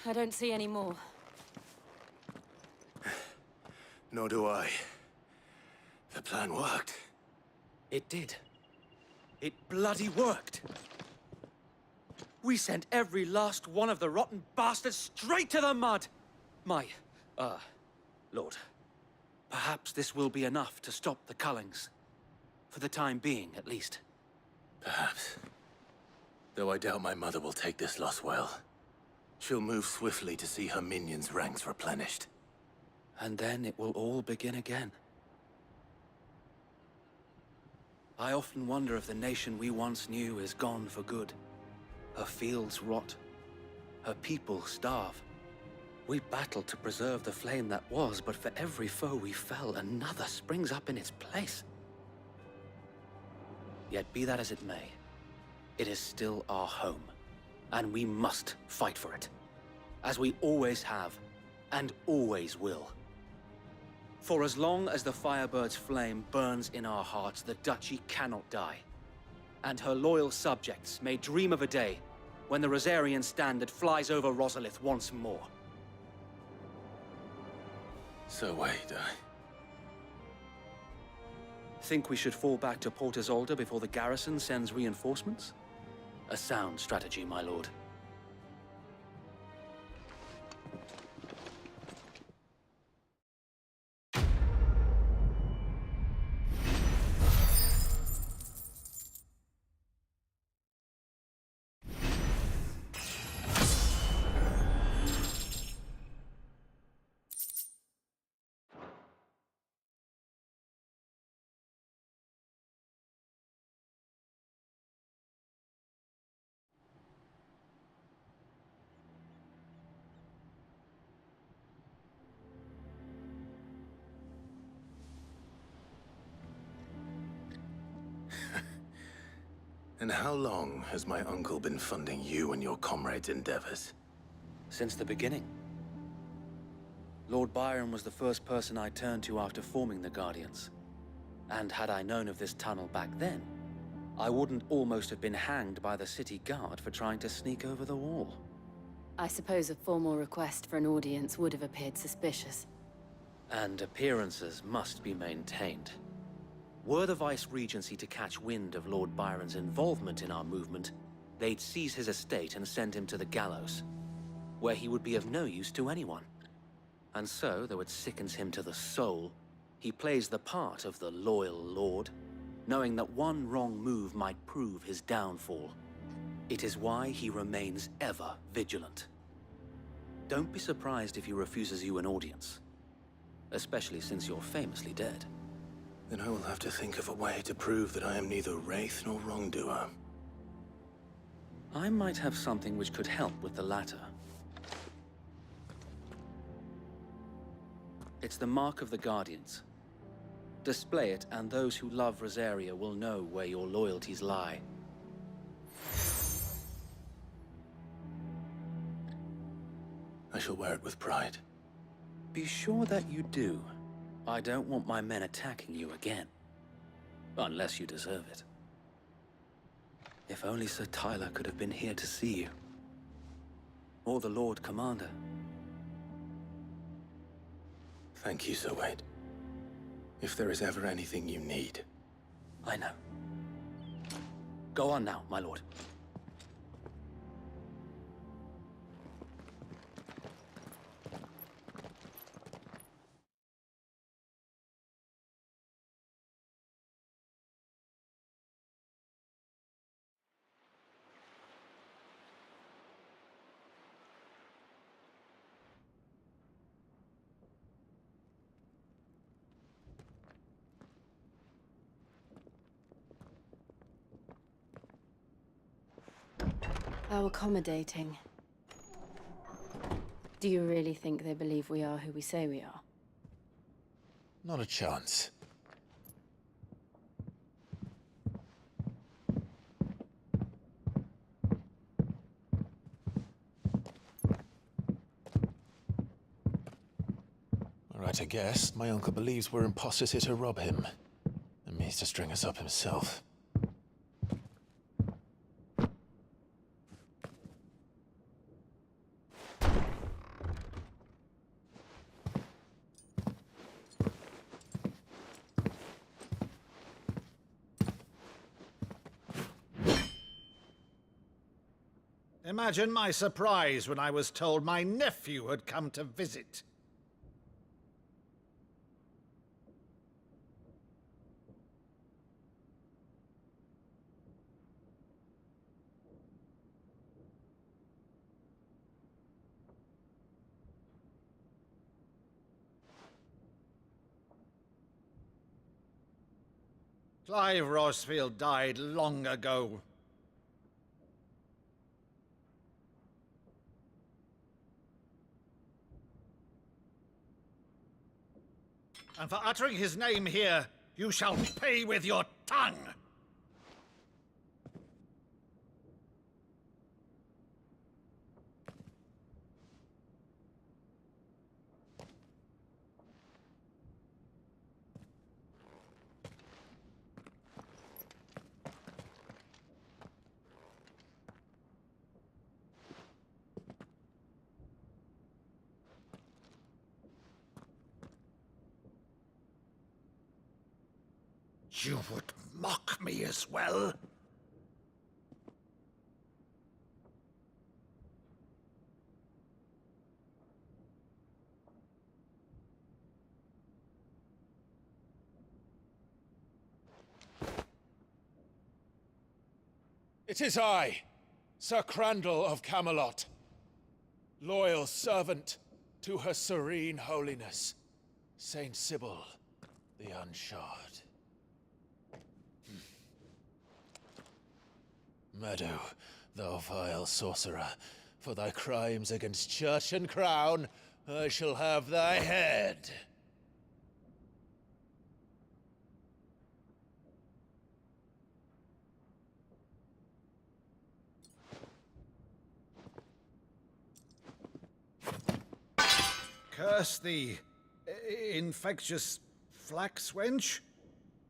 I don't see any more. Nor do I. The plan worked. It did. It bloody worked. We sent every last one of the rotten bastards straight to the mud! Lord. Perhaps this will be enough to stop the Cullings. For the time being, at least. Perhaps. Though I doubt my mother will take this loss well. She'll move swiftly to see her minions' ranks replenished. And then it will all begin again. I often wonder if the nation we once knew is gone for good. Her fields rot. Her people starve. We battled to preserve the flame that was, but for every foe we fell, another springs up in its place. Yet be that as it may, it is still our home, and we must fight for it, as we always have, and always will. For as long as the Firebird's flame burns in our hearts, the Duchy cannot die, and her loyal subjects may dream of a day when the Rosarian standard flies over Rosalith once more. So wait, Think we should fall back to Port Isolde before the garrison sends reinforcements? A sound strategy, my lord. And how long has my uncle been funding you and your comrades' endeavors? Since the beginning. Lord Byron was the first person I turned to after forming the Guardians. And had I known of this tunnel back then, I wouldn't almost have been hanged by the city guard for trying to sneak over the wall. I suppose a formal request for an audience would have appeared suspicious. And appearances must be maintained. Were the Vice-Regency to catch wind of Lord Byron's involvement in our movement, they'd seize his estate and send him to the gallows, where he would be of no use to anyone. And so, though it sickens him to the soul, he plays the part of the loyal lord, knowing that one wrong move might prove his downfall. It is why he remains ever vigilant. Don't be surprised if he refuses you an audience, especially since you're famously dead. Then I will have to think of a way to prove that I am neither wraith nor wrongdoer. I might have something which could help with the latter. It's the mark of the Guardians. Display it, and those who love Rosaria will know where your loyalties lie. I shall wear it with pride. Be sure that you do. I don't want my men attacking you again. Unless you deserve it. If only Sir Tyler could have been here to see you. Or the Lord Commander. Thank you, Sir Wade. If there is ever anything you need. I know. Go on now, my lord. How accommodating. Do you really think they believe we are who we say we are? Not a chance. All right, I guess. My uncle believes we're imposters here to rob him. And means to string us up himself. Imagine my surprise when I was told my nephew had come to visit. Clive Rosfield died long ago. And for uttering his name here, you shall pay with your tongue! You would mock me as well? It is I, Sir Crandall of Camelot, loyal servant to Her Serene Holiness, Saint Sybil the Unshod. Meadow, thou vile sorcerer, for thy crimes against church and crown, I shall have thy head. Curse thee, infectious flax wench.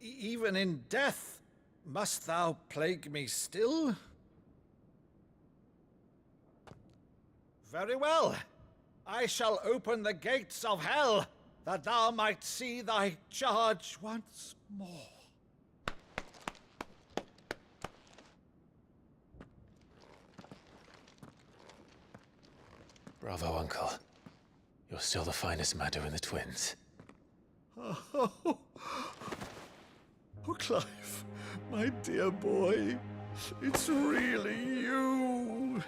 Even in death, must thou plague me still? Very well. I shall open the gates of hell, that thou might see thy charge once more. Bravo, Uncle. You're still the finest Meadow in the twins. Oh, Clive, my dear boy, it's really you.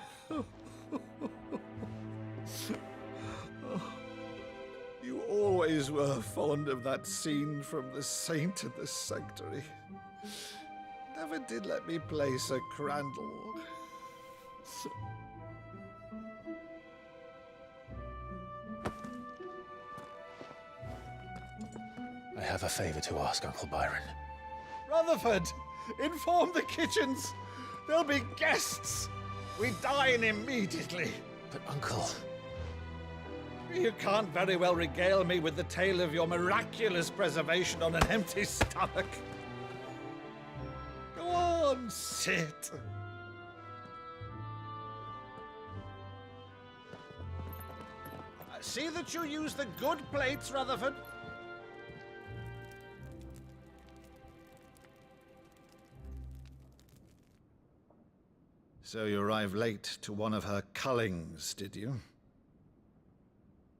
You always were fond of that scene from The Saint in the Sanctuary. Never did let me play Sir Crandall. I have a favor to ask, Uncle Byron. Rutherford, inform the kitchens. There'll be guests. We dine immediately. But, Uncle... You can't very well regale me with the tale of your miraculous preservation on an empty stomach. Go on, sit. See that you use the good plates, Rutherford. So you arrived late to one of her cullings, did you?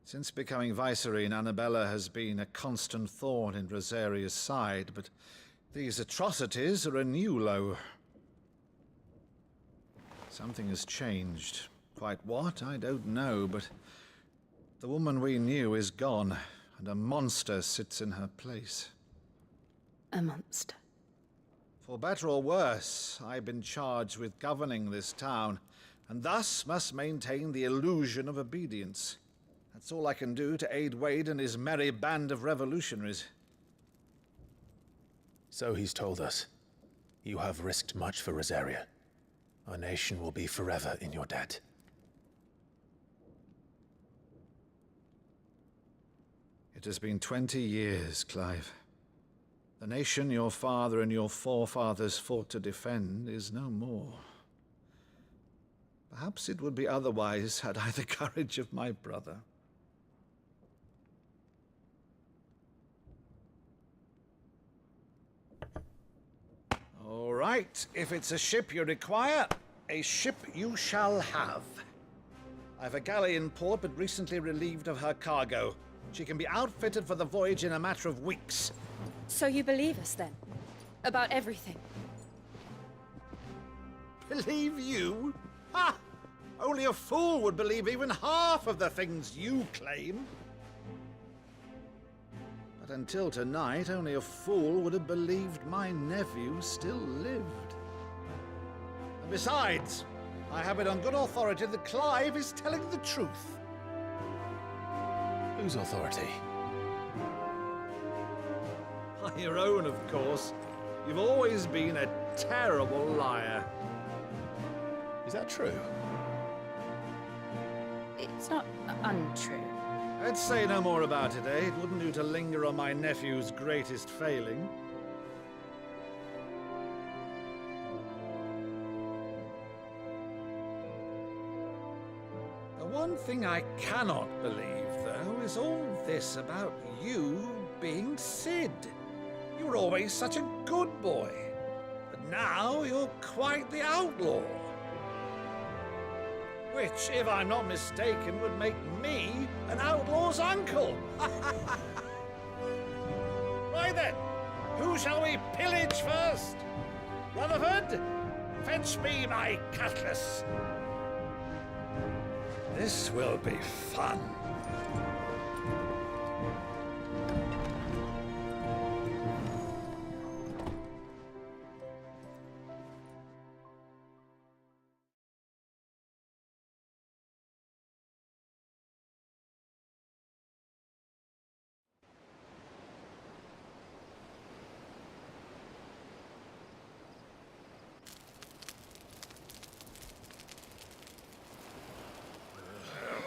Since becoming Vicereine, Annabella has been a constant thorn in Rosaria's side, but these atrocities are a new low. Something has changed. Quite what, I don't know, but the woman we knew is gone, and a monster sits in her place. A monster? For better or worse, I've been charged with governing this town, and thus must maintain the illusion of obedience. That's all I can do to aid Wade and his merry band of revolutionaries. So he's told us. You have risked much for Rosaria. Our nation will be forever in your debt. It has been 20 years, Clive. The nation your father and your forefathers fought to defend is no more. Perhaps it would be otherwise had I the courage of my brother. All right, if it's a ship you require, a ship you shall have. I've a galley in port, but recently relieved of her cargo. She can be outfitted for the voyage in a matter of weeks. So you believe us, then? About everything? Believe you? Ha! Only a fool would believe even half of the things you claim. But until tonight, only a fool would have believed my nephew still lived. And besides, I have it on good authority that Clive is telling the truth. Whose authority? Your own, of course. You've always been a terrible liar. Is that true? It's not untrue. Let's say no more about it, eh? It wouldn't do to linger on my nephew's greatest failing. The one thing I cannot believe, though, is all this about you being Cid. You were always such a good boy. But now you're quite the outlaw. Which, if I'm not mistaken, would make me an outlaw's uncle. Why then, who shall we pillage first? Rutherford, fetch me my cutlass. This will be fun.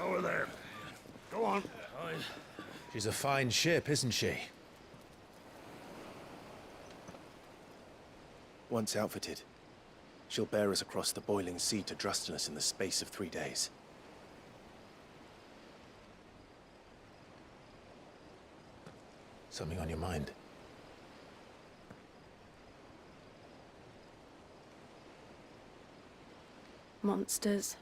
Over there. Go on. She's a fine ship, isn't she? Once outfitted, she'll bear us across the boiling sea to Drustenus in the space of 3 days. Something on your mind? Monsters.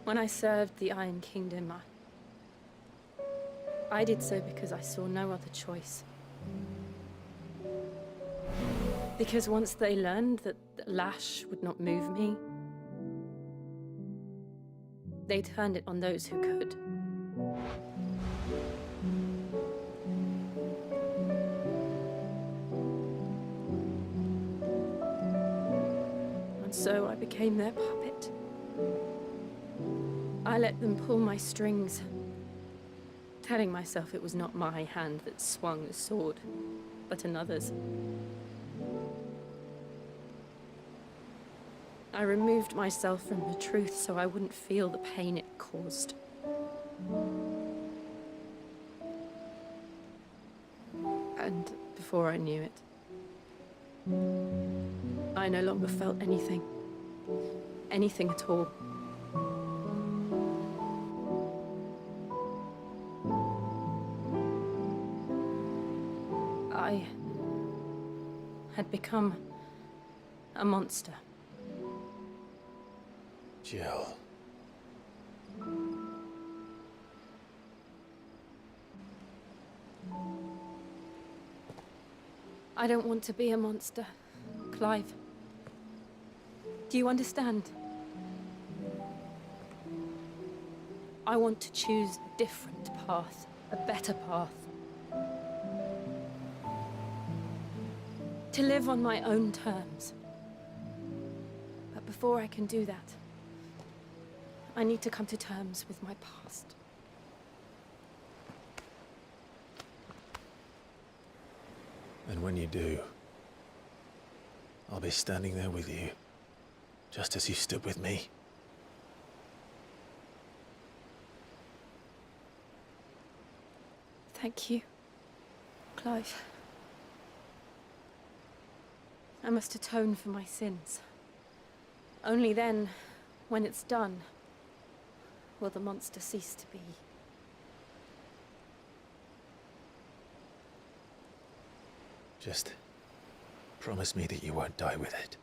When I served the Iron Kingdom, I did so because I saw no other choice. Because once they learned that the lash would not move me, they turned it on those who could. And so I became their puppet. I let them pull my strings, telling myself it was not my hand that swung the sword, but another's. I removed myself from the truth so I wouldn't feel the pain it caused. And before I knew it, I no longer felt anything. Anything at all. I had become a monster. Jill. I don't want to be a monster, Clive. Do you understand? I want to choose a different path, a better path. To live on my own terms. But before I can do that, I need to come to terms with my past. And when you do, I'll be standing there with you, just as you stood with me. Thank you, Clive. I must atone for my sins. Only then, when it's done, will the monster cease to be. Just promise me that you won't die with it.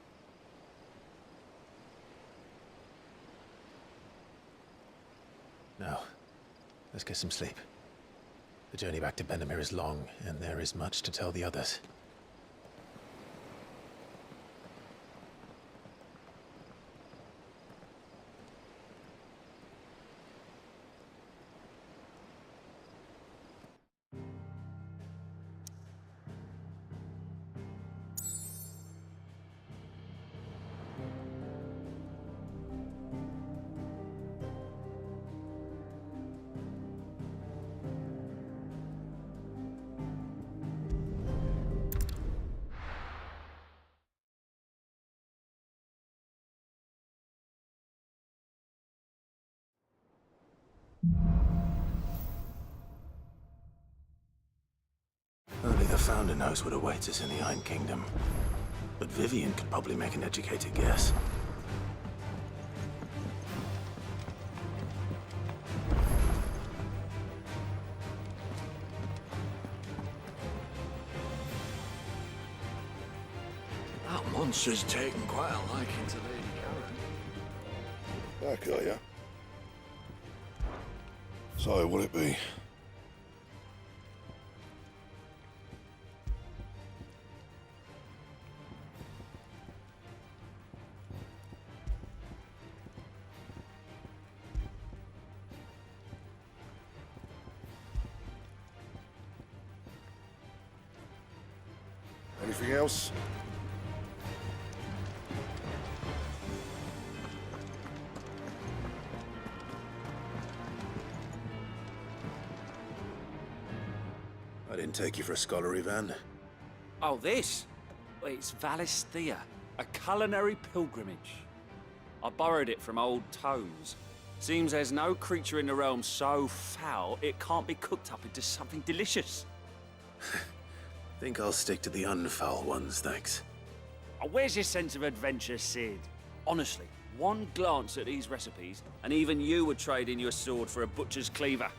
Now, let's get some sleep. The journey back to Benamir is long, and there is much to tell the others. Only the Founder knows what awaits us in the Iron Kingdom. But Vivian could probably make an educated guess. Monster's taken quite a liking to Lady Karen. Back, are ya? So, what'll it be? Anything else? I didn't take you for a scholar, Ivan. Oh, this? Well, it's Valisthea, a culinary pilgrimage. I borrowed it from old tomes. Seems there's no creature in the realm so foul it can't be cooked up into something delicious. Think I'll stick to the unfoul ones, thanks. Oh, where's your sense of adventure, Sid? Honestly, one glance at these recipes, and even you would trade in your sword for a butcher's cleaver.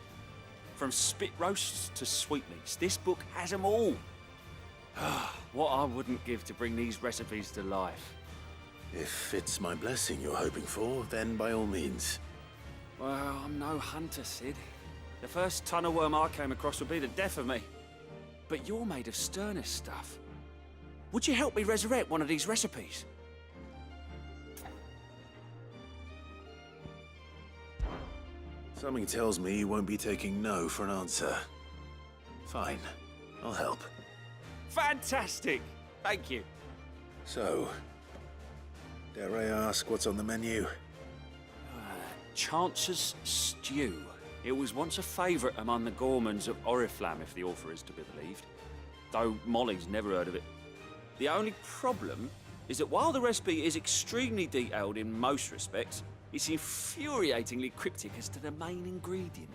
From spit roasts to sweetmeats, this book has them all. What I wouldn't give to bring these recipes to life. If it's my blessing you're hoping for, then by all means. Well, I'm no hunter, Sid. The first ton of worm I came across would be the death of me. But you're made of sterner stuff. Would you help me resurrect one of these recipes? Something tells me you won't be taking no for an answer. Fine, I'll help. Fantastic! Thank you. So, dare I ask what's on the menu? Chance's Stew. It was once a favourite among the gourmands of Oriflamme, if the author is to be believed. Though Molly's never heard of it. The only problem is that while the recipe is extremely detailed in most respects, it's infuriatingly cryptic as to the main ingredient.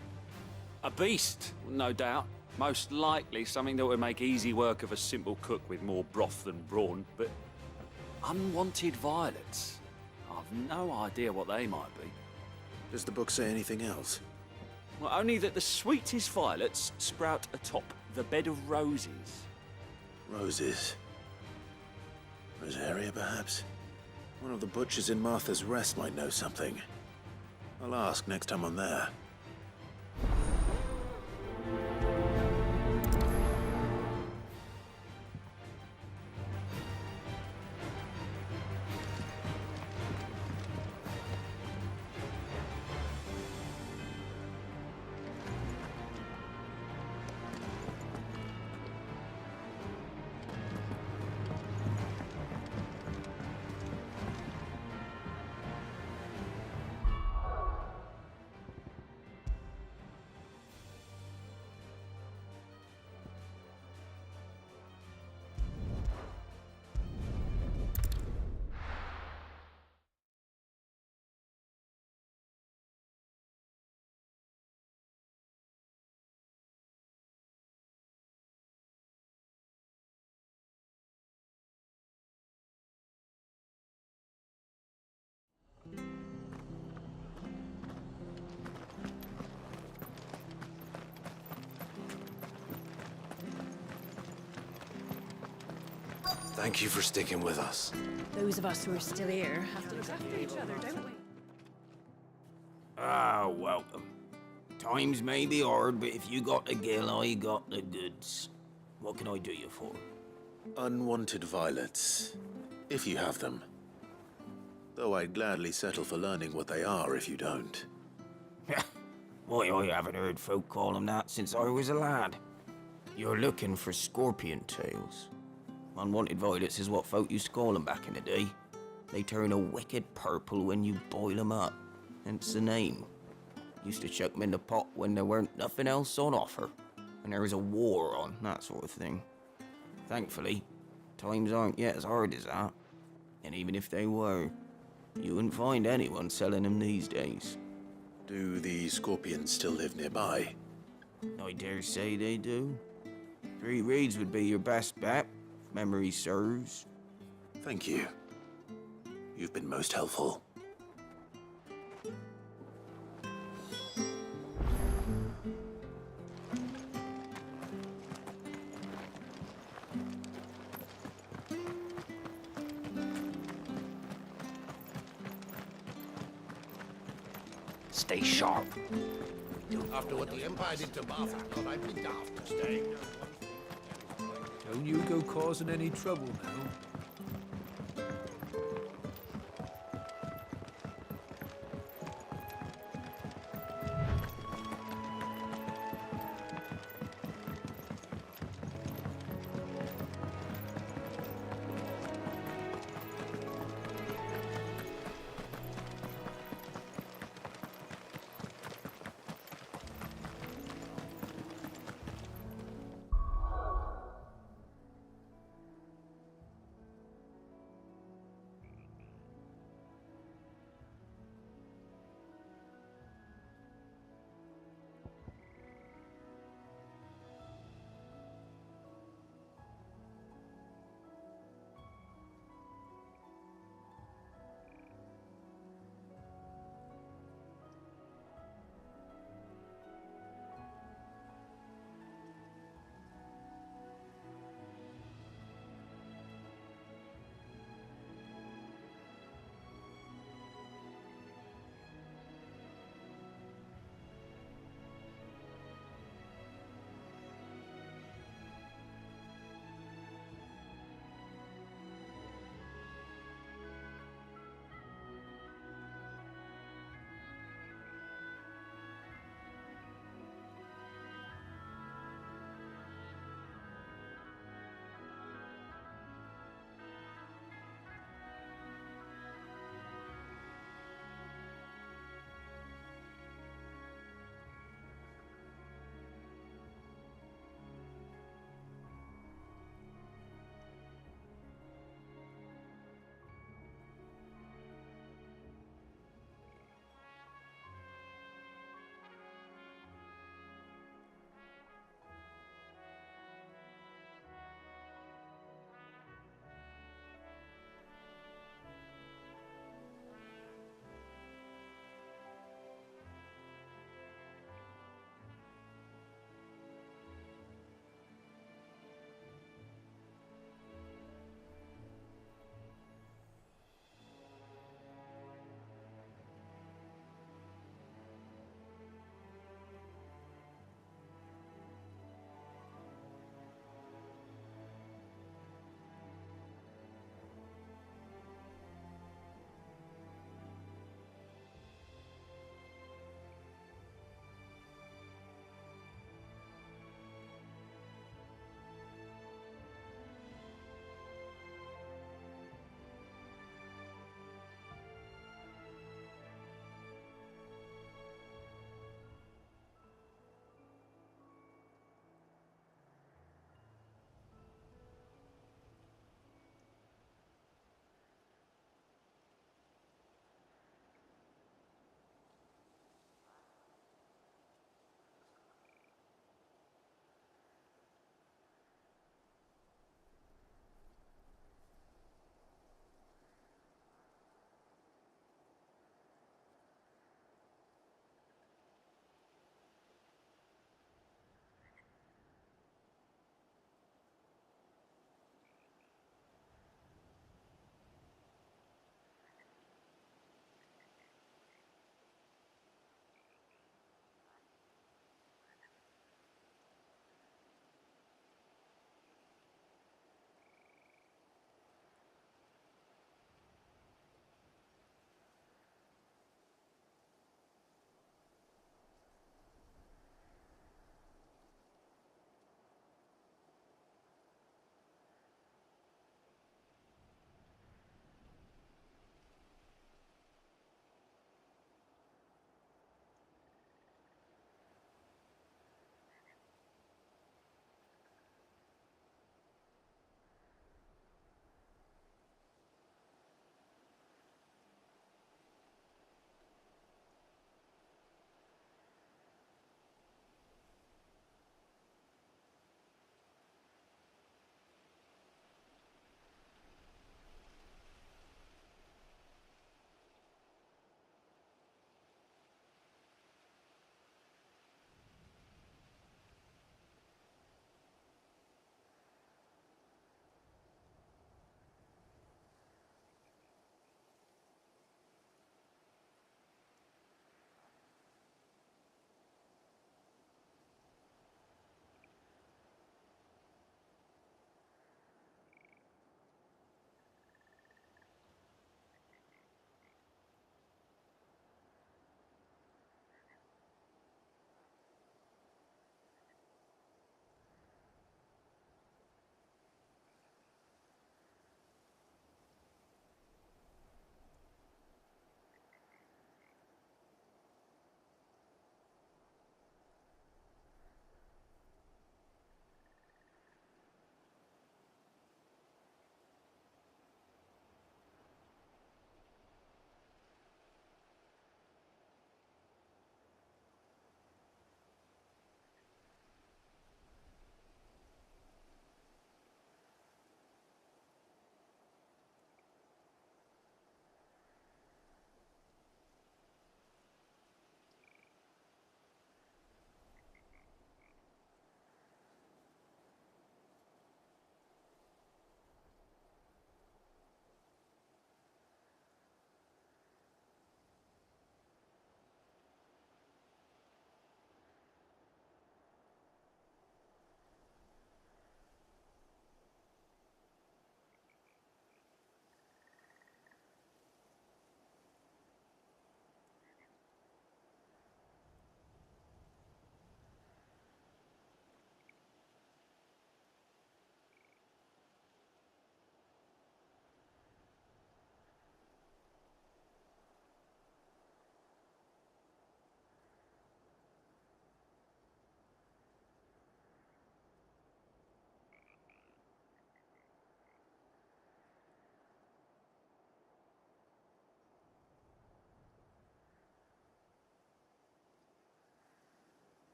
A beast, no doubt. Most likely something that would make easy work of a simple cook with more broth than brawn, but unwanted violets. I've no idea what they might be. Does the book say anything else? Well, only that the sweetest violets sprout atop the bed of roses. Roses. Rosaria, perhaps? One of the butchers in Martha's Rest might know something. I'll ask next time I'm there. Thank you for sticking with us. Those of us who are still here have to look after each other, don't we? Ah, welcome. Times may be hard, but if you got the gill, I got the goods. What can I do you for? Unwanted violets, if you have them. Though I'd gladly settle for learning what they are if you don't. Why, I haven't heard folk call them that since I was a lad. You're looking for scorpion tails. Unwanted violets is what folk used to call them back in the day. They turn a wicked purple when you boil them up. Hence the name. Used to chuck them in the pot when there weren't nothing else on offer. And there was a war on, that sort of thing. Thankfully, times aren't yet as hard as that. And even if they were, you wouldn't find anyone selling them these days. Do the scorpions still live nearby? I dare say they do. 3 Reeds would be your best bet, if memory serves. Thank you. You've been most helpful. stay sharp. After what the Empire did to Bath, I thought I'd be daft to stay. Don't you go causing any trouble now.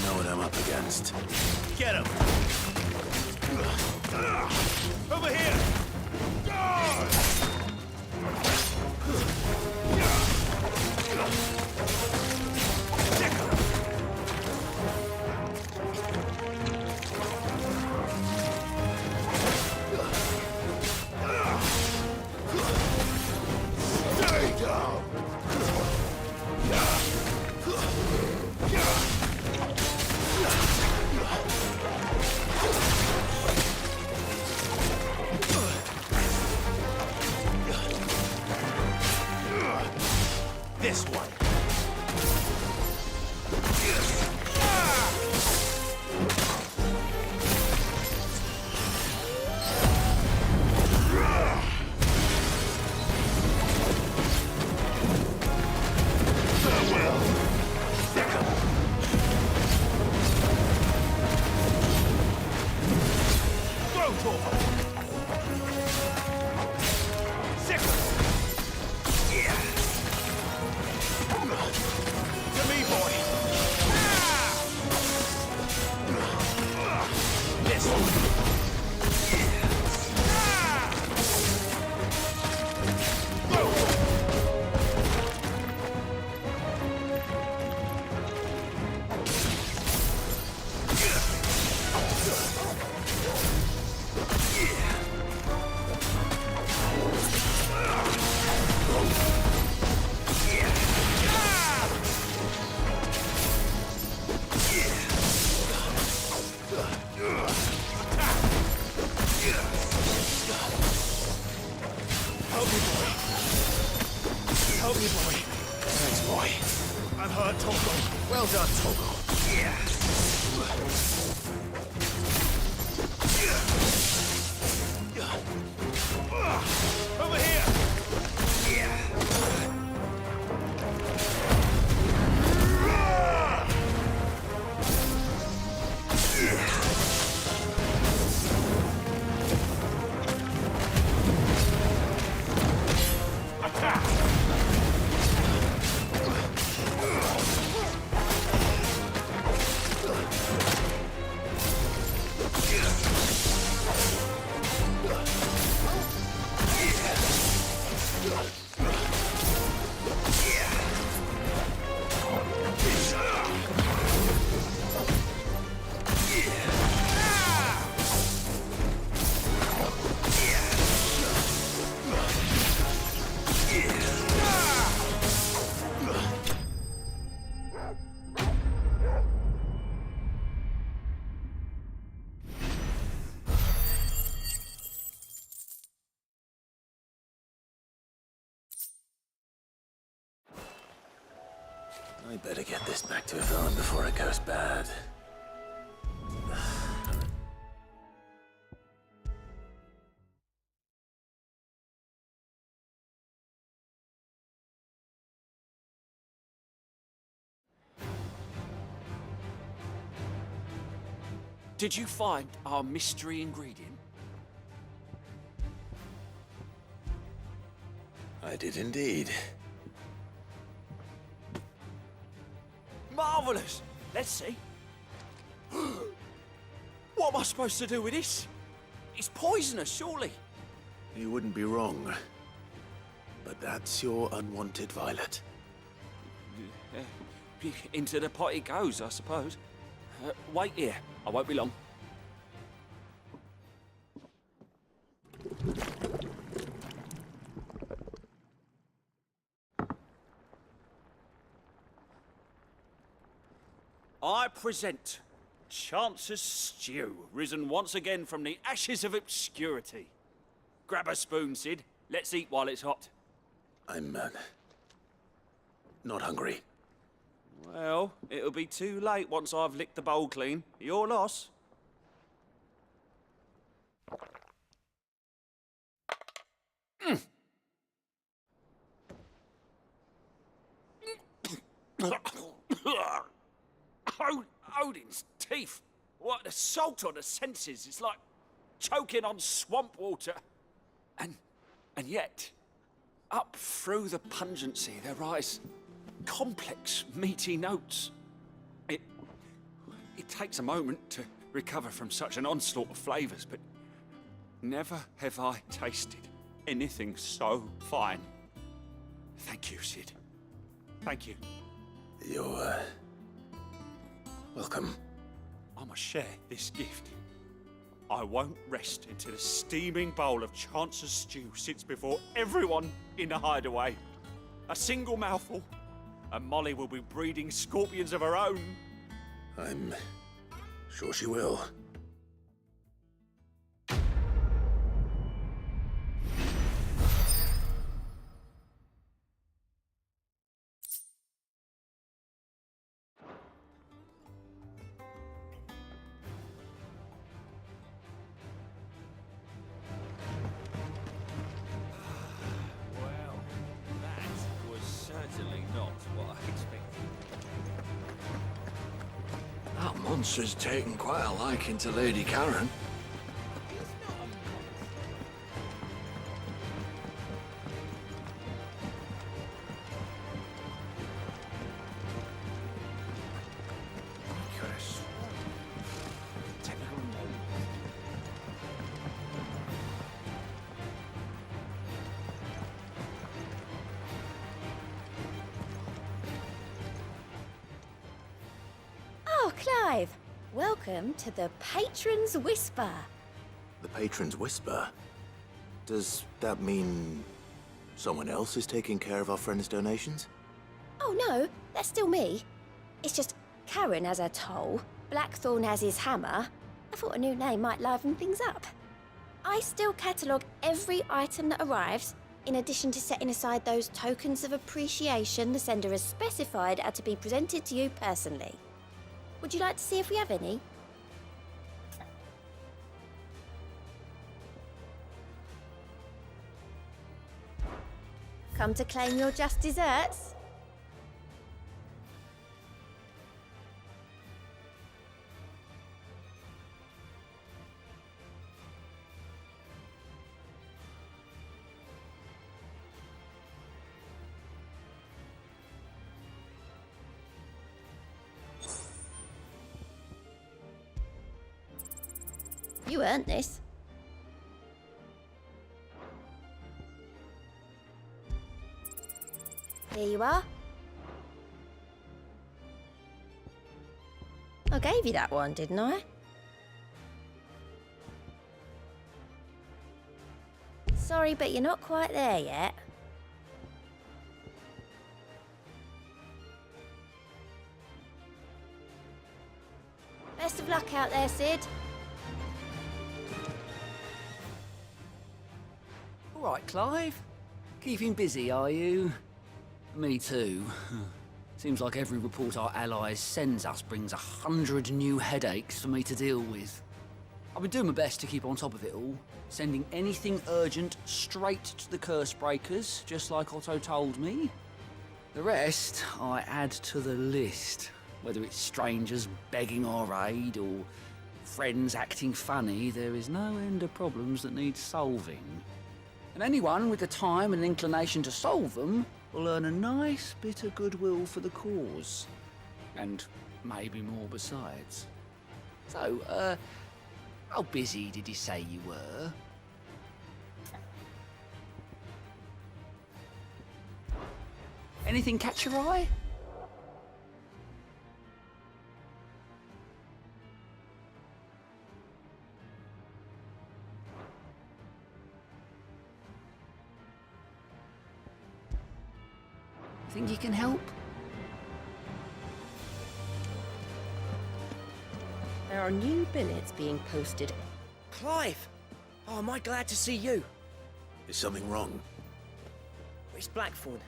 know what I'm up against. Get him! Over here! Stay down! This one. I better get this back to a villain before it goes bad. Did you find our mystery ingredient? I did indeed. Marvelous! Let's see. What am I supposed to do with this? It's poisonous, surely. You wouldn't be wrong. But that's your unwanted violet. Into the pot it goes, I suppose. Wait here. I won't be long. I present Chance's stew, risen once again from the ashes of obscurity. Grab a spoon, Sid. Let's eat while it's hot. I'm, not hungry. Well, it'll be too late once I've licked the bowl clean. Your loss. Odin's teeth. What assault on the senses. It's like choking on swamp water. And yet, up through the pungency there rise complex, meaty notes. It takes a moment to recover from such an onslaught of flavors, but never have I tasted anything so fine. Thank you, Sid. Thank you. You're, welcome. I must share this gift. I won't rest until a steaming bowl of Chance's stew sits before everyone in the hideaway. A single mouthful, and Molly will be breeding scorpions of her own. I'm sure she will. Well, that was certainly not what I expected. That monster's taken quite a liking to Lady Karen. Oh, Clive! Welcome to the Patron's Whisper. The Patron's Whisper? Does that mean someone else is taking care of our friend's donations? Oh no, that's still me. It's just Karen has her toll, Blackthorn has his hammer. I thought a new name might liven things up. I still catalogue every item that arrives, in addition to setting aside those tokens of appreciation the sender has specified are to be presented to you personally. Would you like to see if we have any? Come to claim your just desserts? You earned this. Here you are. I gave you that one, didn't I? Sorry, but you're not quite there yet. Best of luck out there, Sid. All right, Clive. Keeping busy, are you? Me too. Seems like every report our allies sends us brings 100 new headaches for me to deal with. I've been doing my best to keep on top of it all, sending anything urgent straight to the curse breakers, just like Otto told me. The rest I add to the list, whether it's strangers begging our aid or friends acting funny. There is no end of problems that need solving. And anyone with the time and inclination to solve them will earn a nice bit of goodwill for the cause. And maybe more besides. So, how busy did you say you were? Anything catch your eye? Think you can help? There are new billets being posted. Clive! Oh, am I glad to see you? Is something wrong? It's Blackthorn.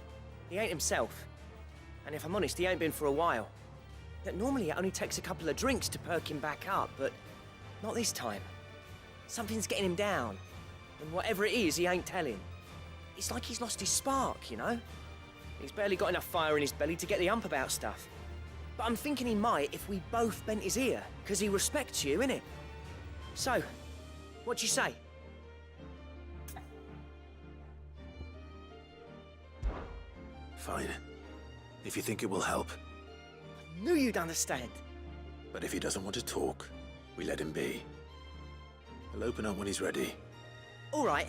He ain't himself. And if I'm honest, he ain't been for a while. That normally it only takes a couple of drinks to perk him back up, but not this time. Something's getting him down. And whatever it is, he ain't telling. It's like he's lost his spark, you know? He's barely got enough fire in his belly to get the ump about stuff. But I'm thinking he might if we both bent his ear, because he respects you, innit? So, what you say? Fine. If you think it will help. I knew you'd understand. But if he doesn't want to talk, we let him be. He'll open up when he's ready. All right.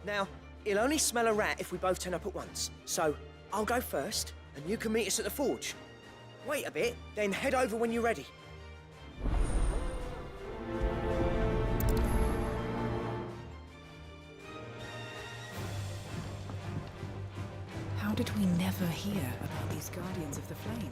Now, he'll only smell a rat if we both turn up at once. So, I'll go first, and you can meet us at the forge. Wait a bit, then head over when you're ready. How did we never hear about these Guardians of the Flame?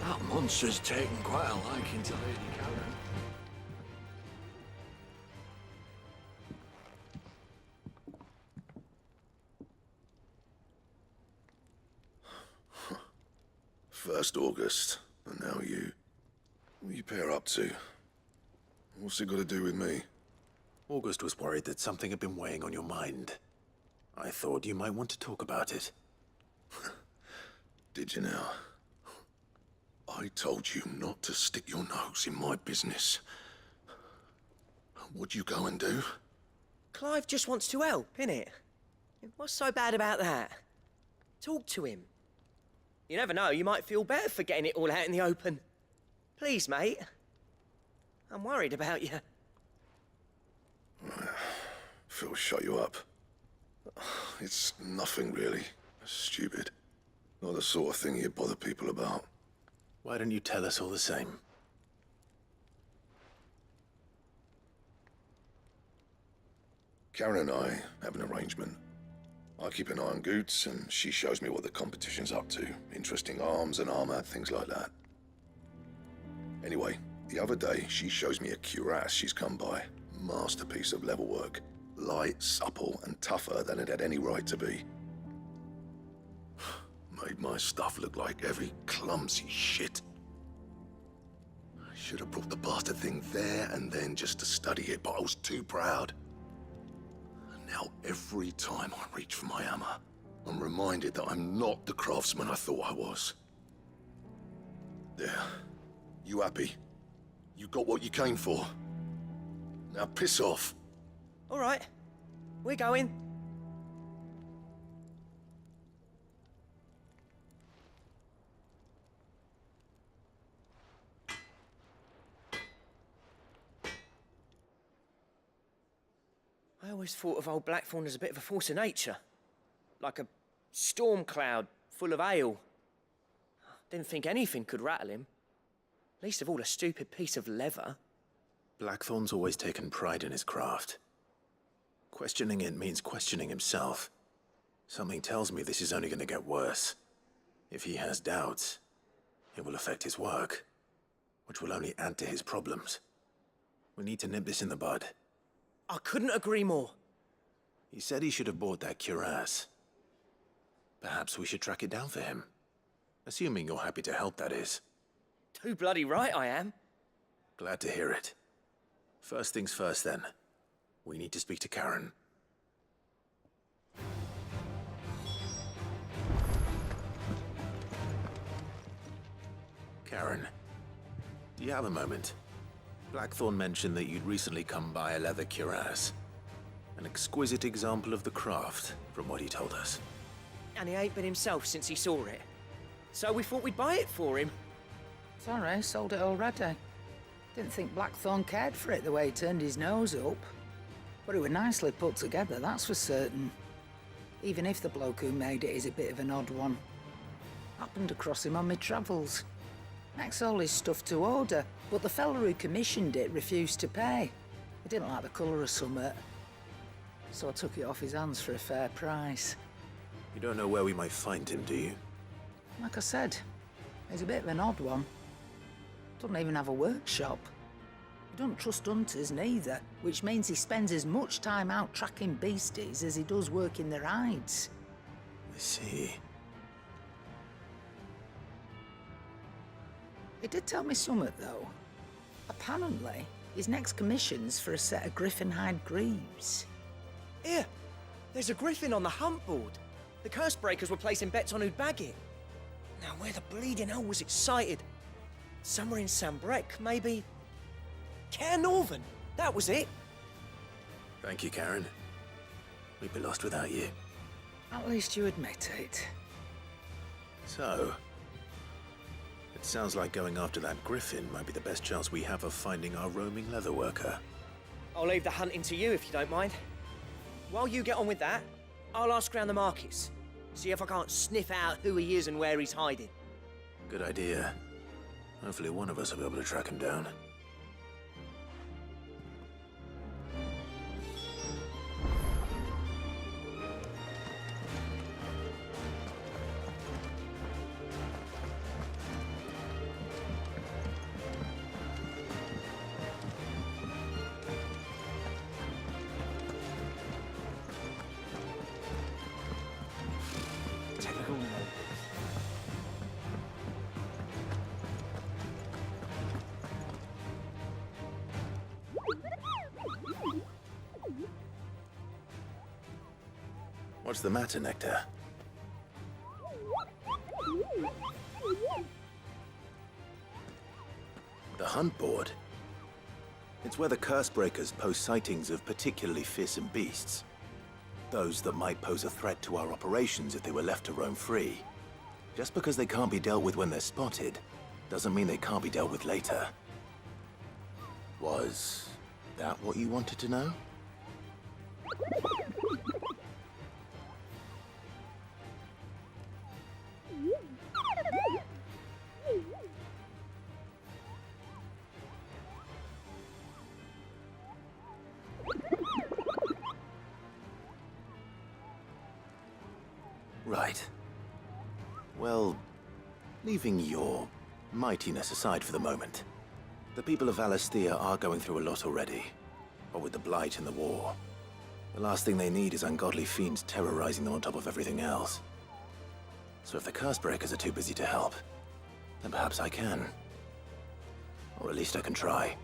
That monster's taken quite a liking to Lady Karen. First August, and now you. What are you pair up to? What's it got to do with me? August was worried that something had been weighing on your mind. I thought you might want to talk about it. Did you now? I told you not to stick your nose in my business. What'd you go and do? Clive just wants to help, innit? What's so bad about that? Talk to him. You never know, you might feel better for getting it all out in the open. Please, mate. I'm worried about you. Phil shut you up. It's nothing really. Stupid. Not the sort of thing you bother people about. Why don't you tell us all the same? Karen and I have an arrangement. I keep an eye on Goots, and she shows me what the competition's up to. Interesting arms and armor, things like that. Anyway, the other day, she shows me a cuirass she's come by. Masterpiece of level work. Light, supple, and tougher than it had any right to be. Made my stuff look like heavy, clumsy shit. I should have brought the bastard thing there and then just to study it, but I was too proud. Now, every time I reach for my hammer, I'm reminded that I'm not the craftsman I thought I was. There. You happy? You got what you came for. Now piss off. All right. We're going. I always thought of old Blackthorn as a bit of a force of nature. Like a storm cloud full of hail. Didn't think anything could rattle him. Least of all a stupid piece of leather. Blackthorn's always taken pride in his craft. Questioning it means questioning himself. Something tells me this is only going to get worse. If he has doubts, it will affect his work, which will only add to his problems. We need to nip this in the bud. I couldn't agree more. He said he should have bought that cuirass. Perhaps we should track it down for him. Assuming you're happy to help, that is. Too bloody right I am. Glad to hear it. First things first, then. We need to speak to Karen. Karen, do you have a moment? Blackthorn mentioned that you'd recently come by a leather cuirass. An exquisite example of the craft, from what he told us. And he ain't been himself since he saw it. So we thought we'd buy it for him. Sorry, sold it already. Didn't think Blackthorn cared for it the way he turned his nose up. But it was nicely put together, that's for certain. Even if the bloke who made it is a bit of an odd one. Happened across him on my travels. Makes all his stuff to order, but the fella who commissioned it refused to pay. He didn't like the colour of summit. So I took it off his hands for a fair price. You don't know where we might find him, do you? Like I said, he's a bit of an odd one. Doesn't even have a workshop. He doesn't trust hunters neither, which means he spends as much time out tracking beasties as he does working their hides. I see. He did tell me something, though. Apparently, his next commission's for a set of griffin hide greaves. Here, there's a griffin on the hunt board. The curse breakers were placing bets on who'd bag it. Now, where the bleeding hell was it sighted? Somewhere in Sambrec, maybe? Care Northern, that was it. Thank you, Karen. We'd be lost without you. At least you admit it. So, it sounds like going after that griffin might be the best chance we have of finding our roaming leather worker. I'll leave the hunting to you if you don't mind. While you get on with that, I'll ask around the markets. See if I can't sniff out who he is and where he's hiding. Good idea. Hopefully one of us will be able to track him down. What's the matter, Nectar? The hunt board? It's where the Cursebreakers post sightings of particularly fearsome beasts. Those that might pose a threat to our operations if they were left to roam free. Just because they can't be dealt with when they're spotted, doesn't mean they can't be dealt with later. Was that what you wanted to know? Right. Well, leaving your mightiness aside for the moment, the people of Valisthea are going through a lot already. What with the Blight and the war. The last thing they need is ungodly fiends terrorizing them on top of everything else. So if the Cursebreakers are too busy to help, then perhaps I can. Or at least I can try.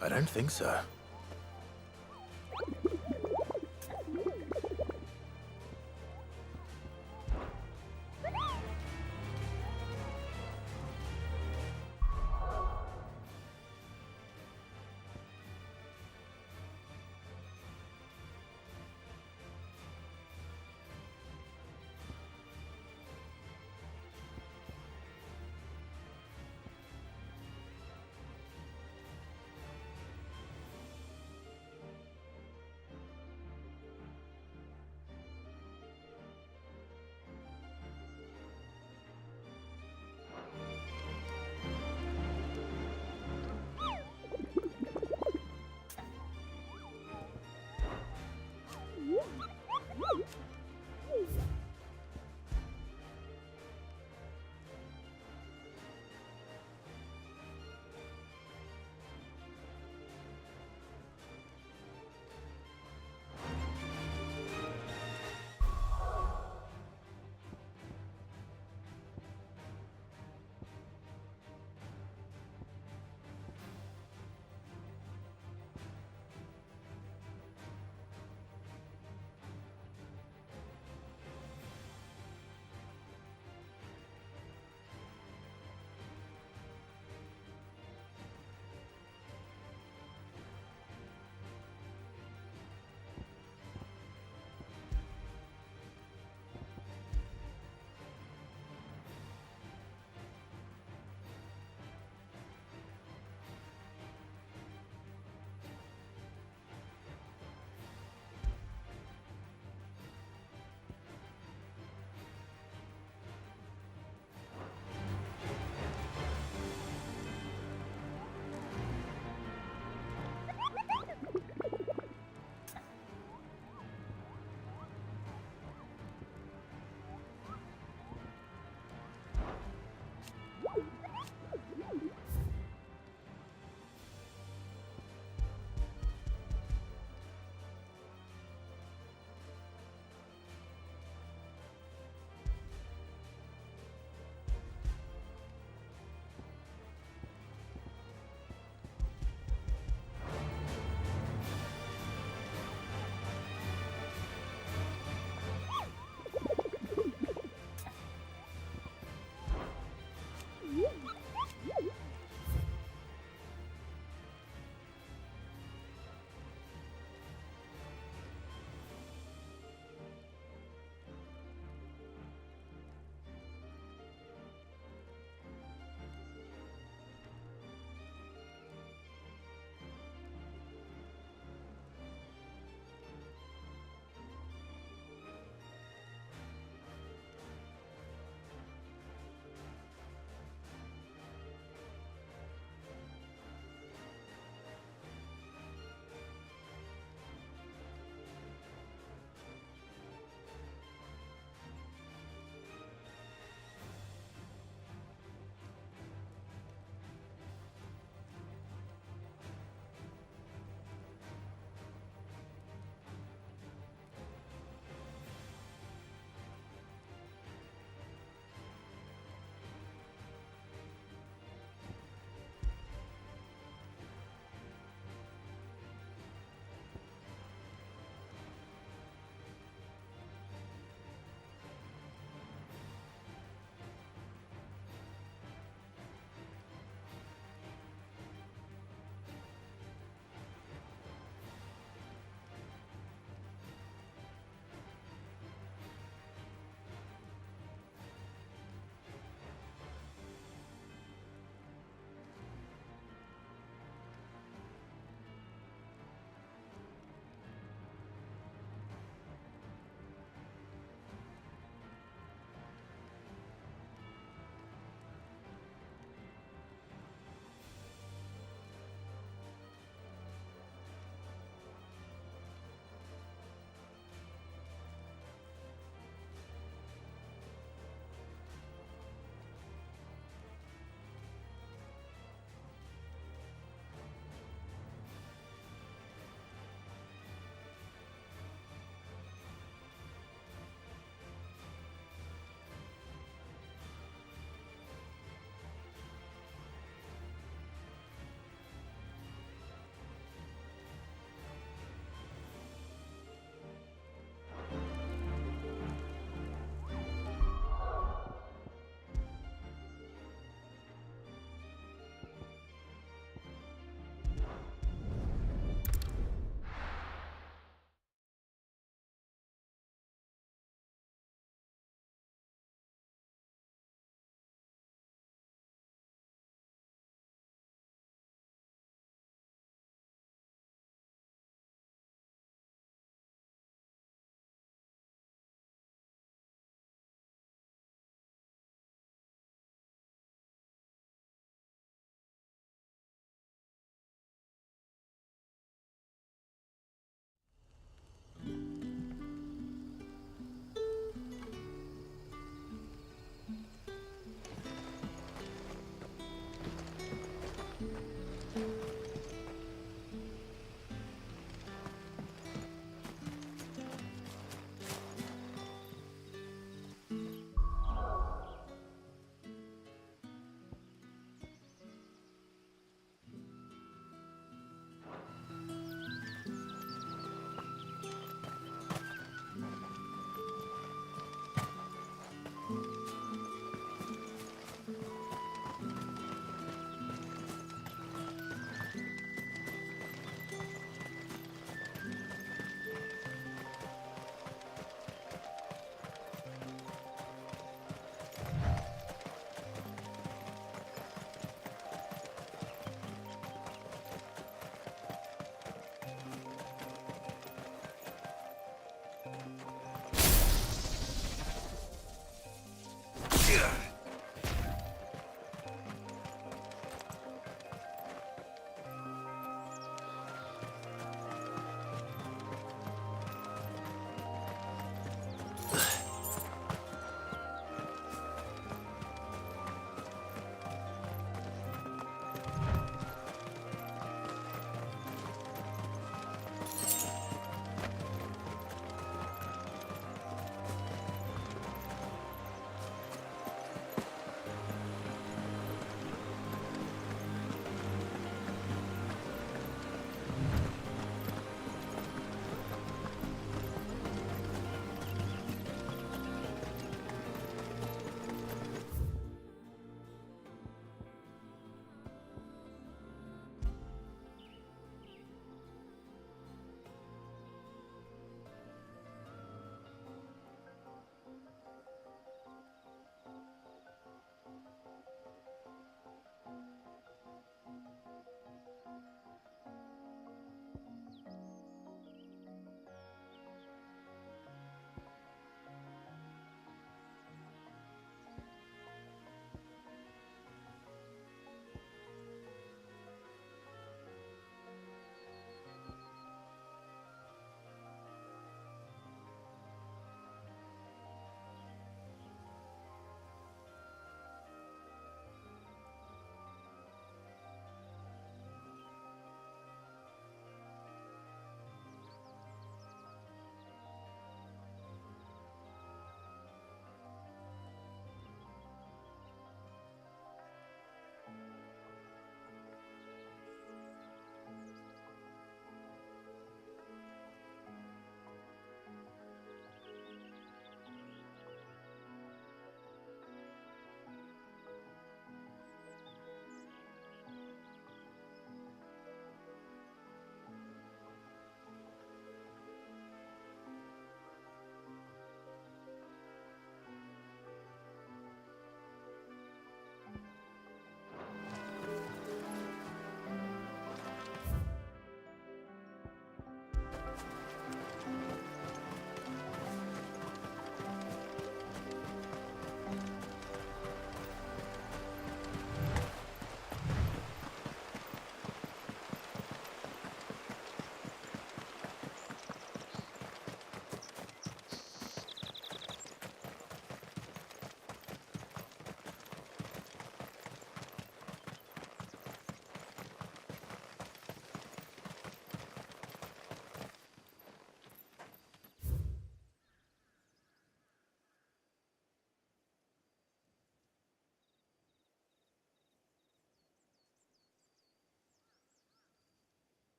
I don't think so.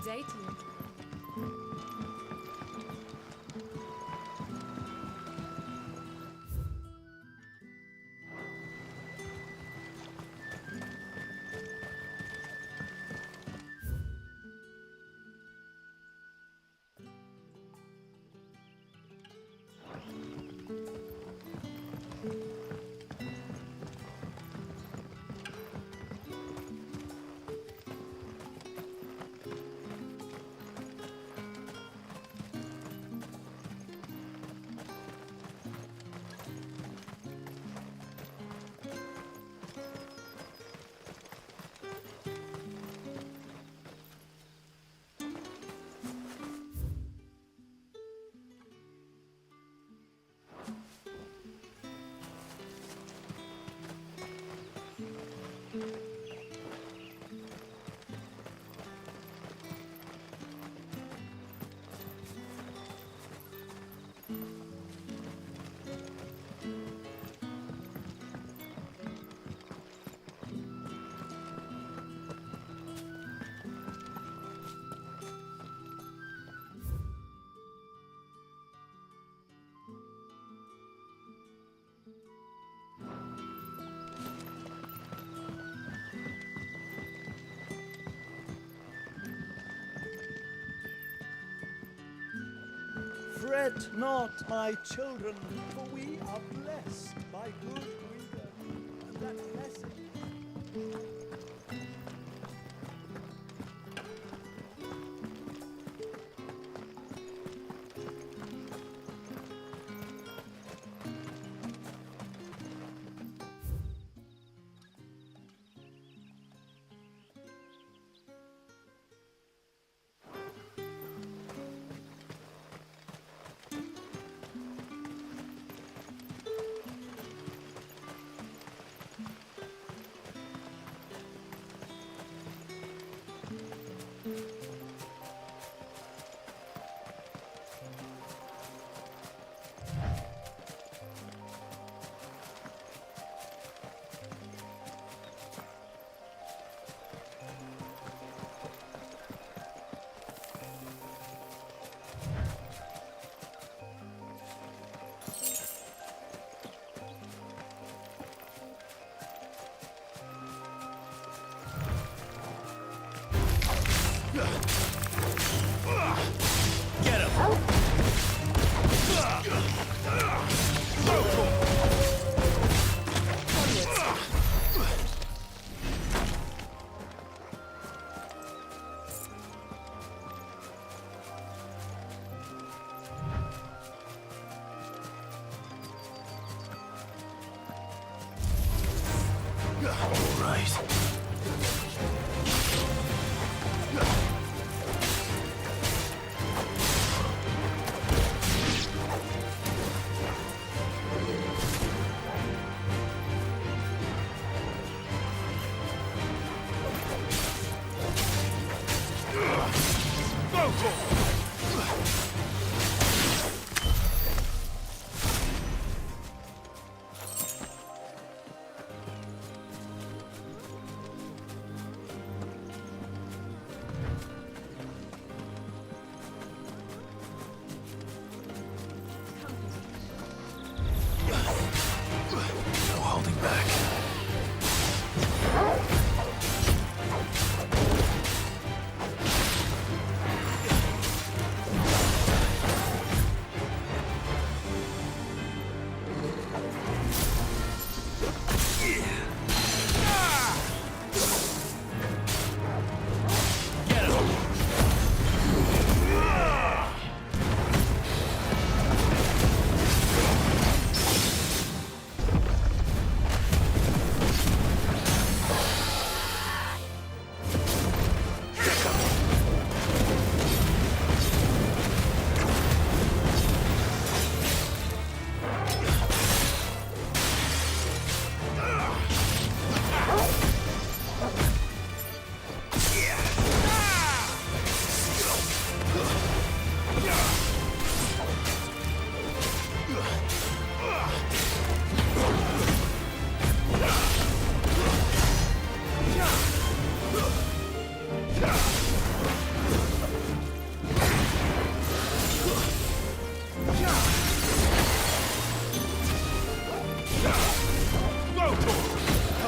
day to you. Fret not, my children, for we are blessed by good breeding, and that blessing. Get him! All right. No holding back.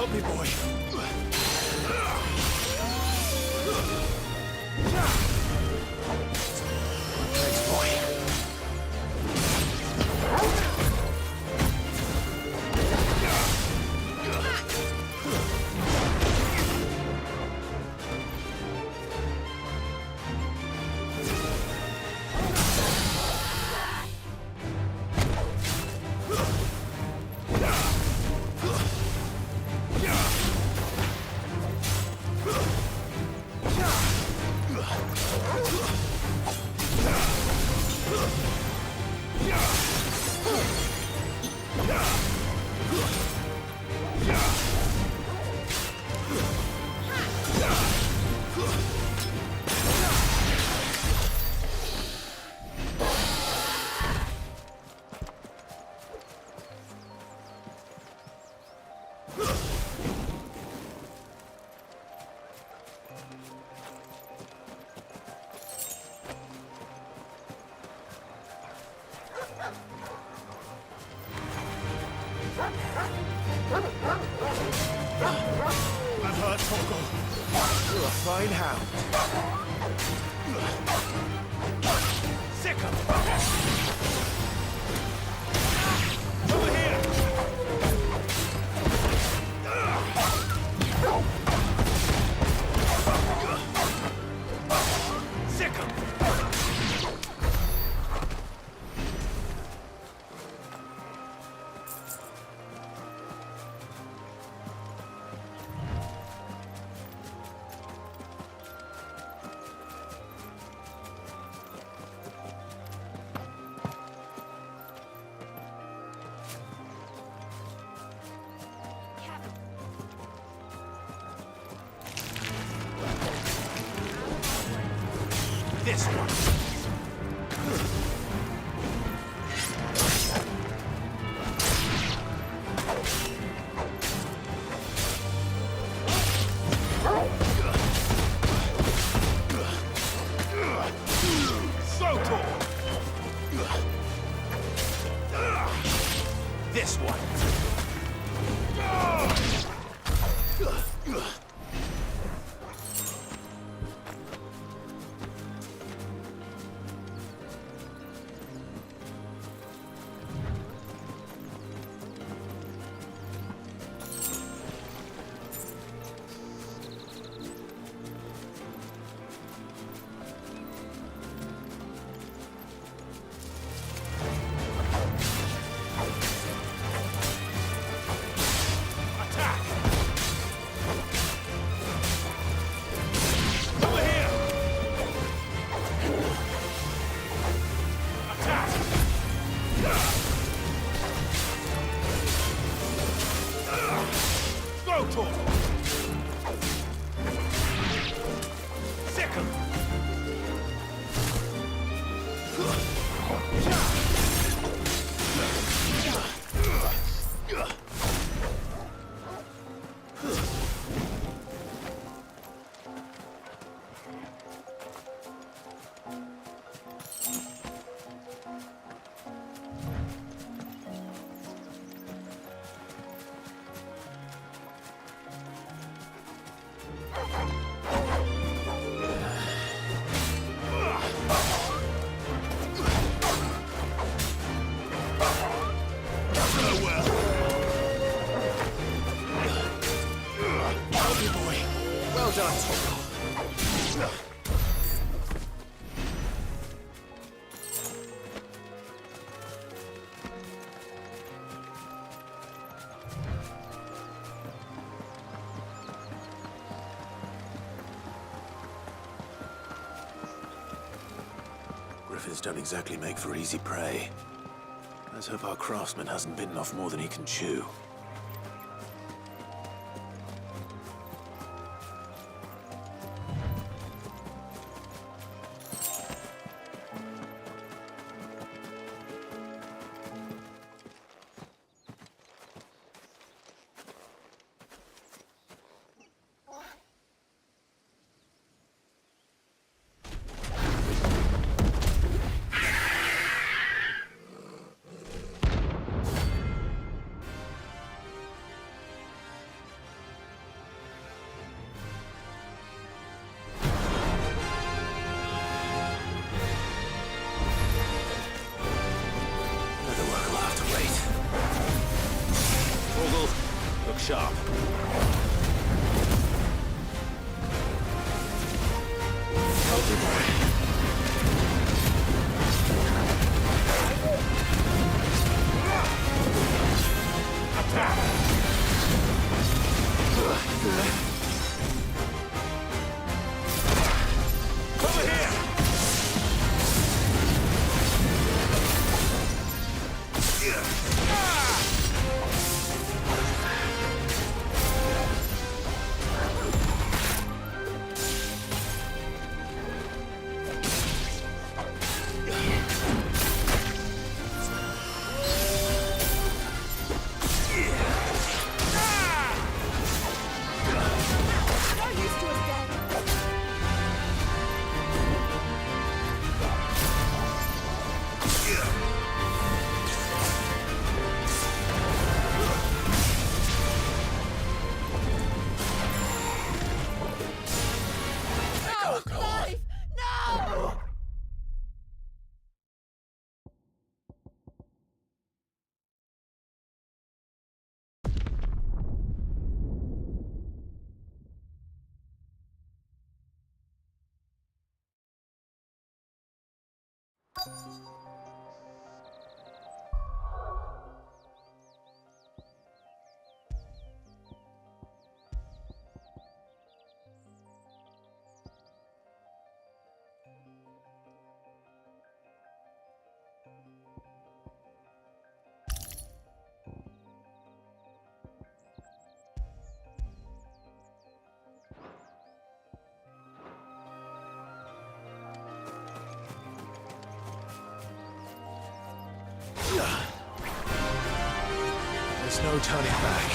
Help me, boy. Thanks, boy. That hurt, Torgal. You're a fine hound. Sick of it. Over here! Sick of it. This one. So tall. This one. Well done, Torgal. Griffins don't exactly make for easy prey. Let's hope our craftsman hasn't bitten off more than he can chew. Look sharp. Help me, boy. Over here! There's no turning back.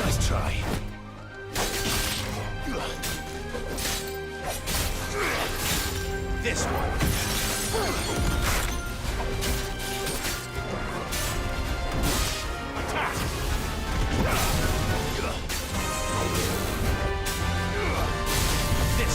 Nice try. This one. Attack! This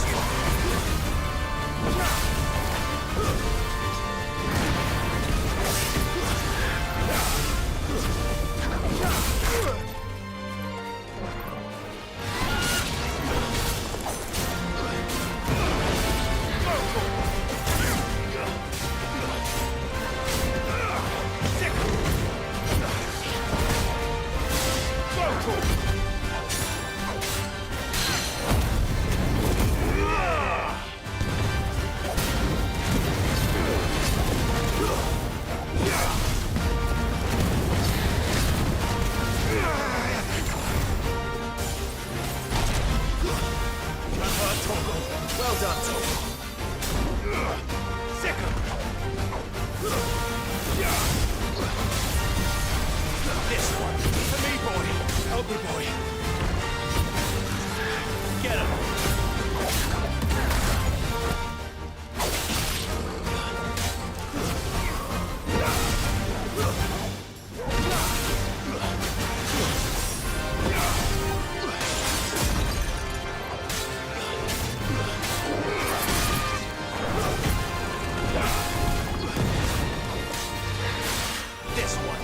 well done, Togo. This one. For me, boy. Help me, boy. Get him. This one.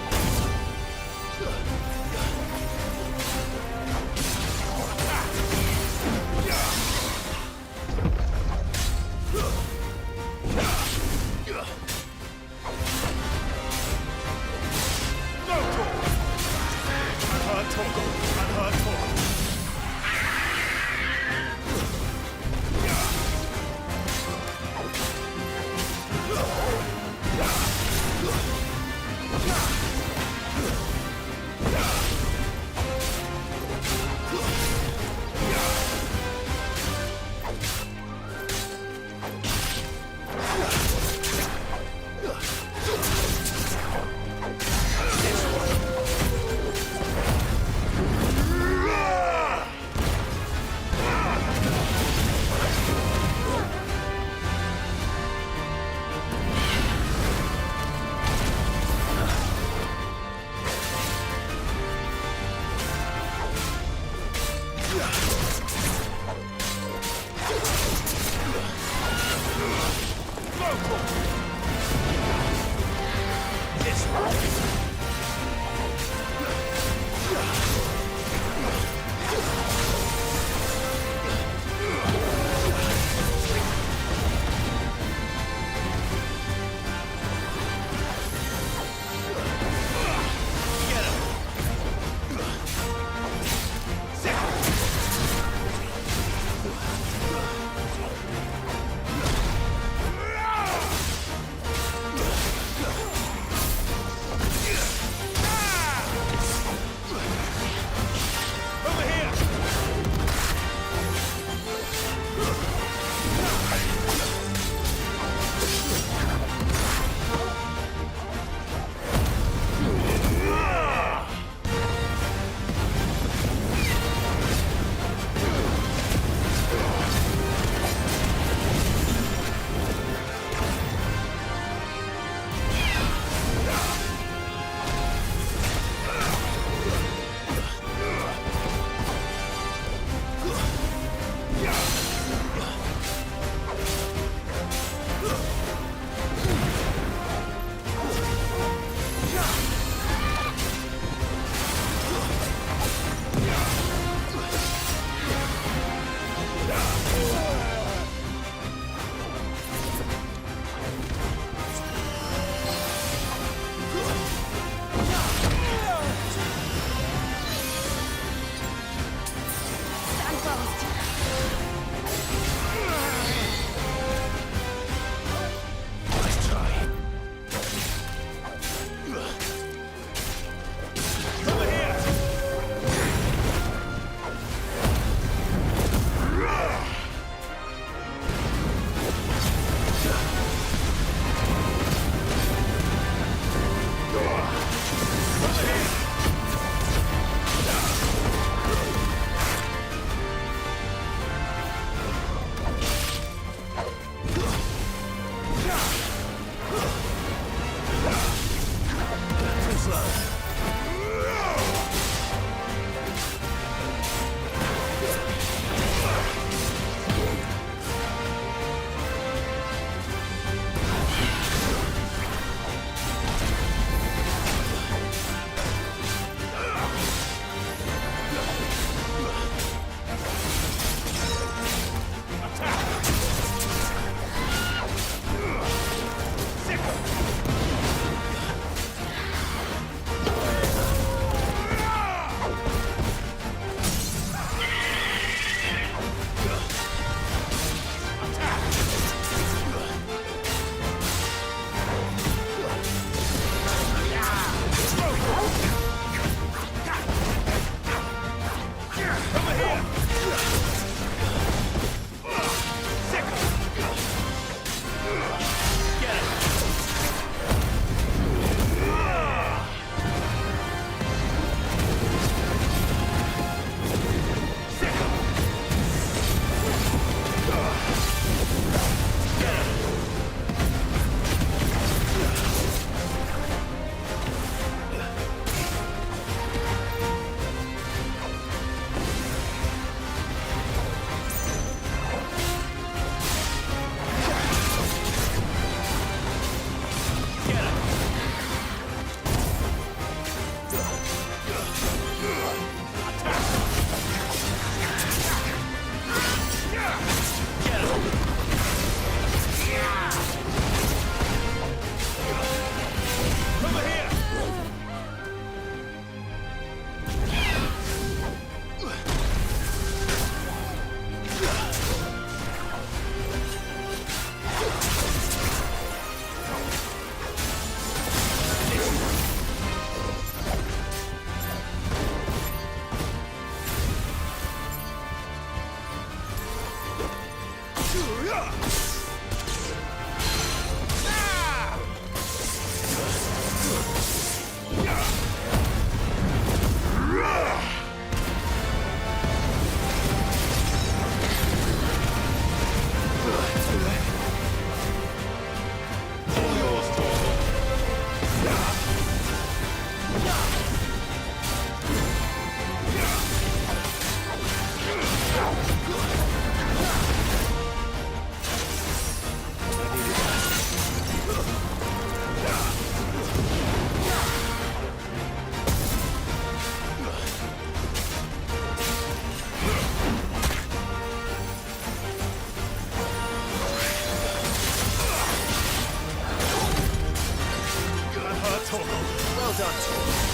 Well done.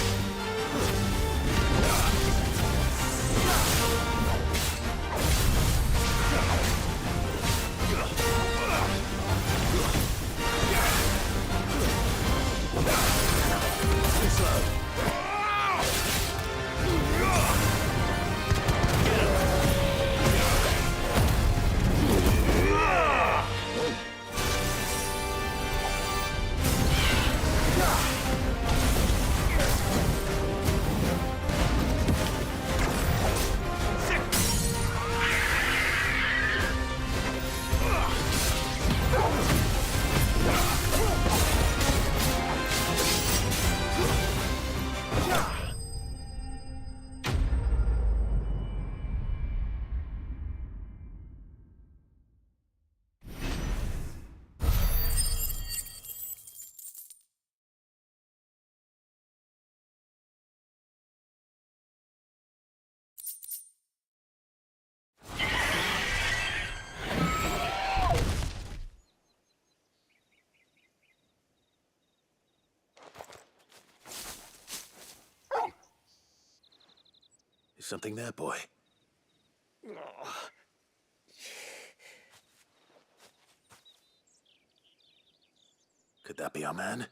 Is something there, boy? Could that be our man?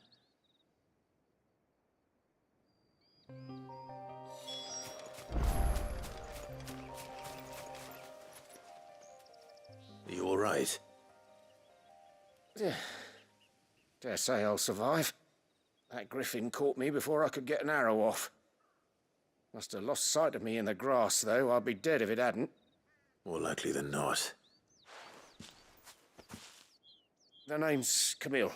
Are you all right? Dare say I'll survive. That griffin caught me before I could get an arrow off. Must have lost sight of me in the grass, though. I'd be dead if it hadn't. More likely than not. The name's Camille.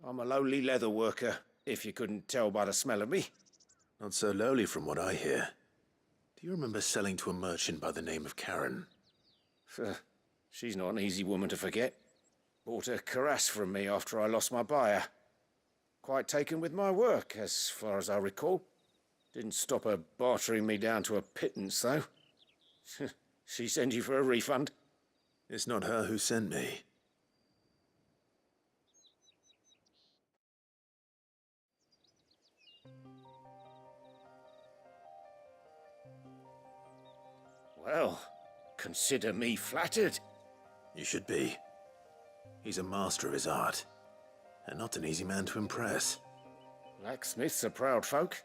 I'm a lowly leather worker, if you couldn't tell by the smell of me. Not so lowly from what I hear. Do you remember selling to a merchant by the name of Karen? She's not an easy woman to forget. Bought a cuirass from me after I lost my buyer. Quite taken with my work, as far as I recall. Didn't stop her bartering me down to a pittance, though. She sent you for a refund? It's not her who sent me. Well, consider me flattered. You should be. He's a master of his art, and not an easy man to impress. Blacksmiths are proud folk.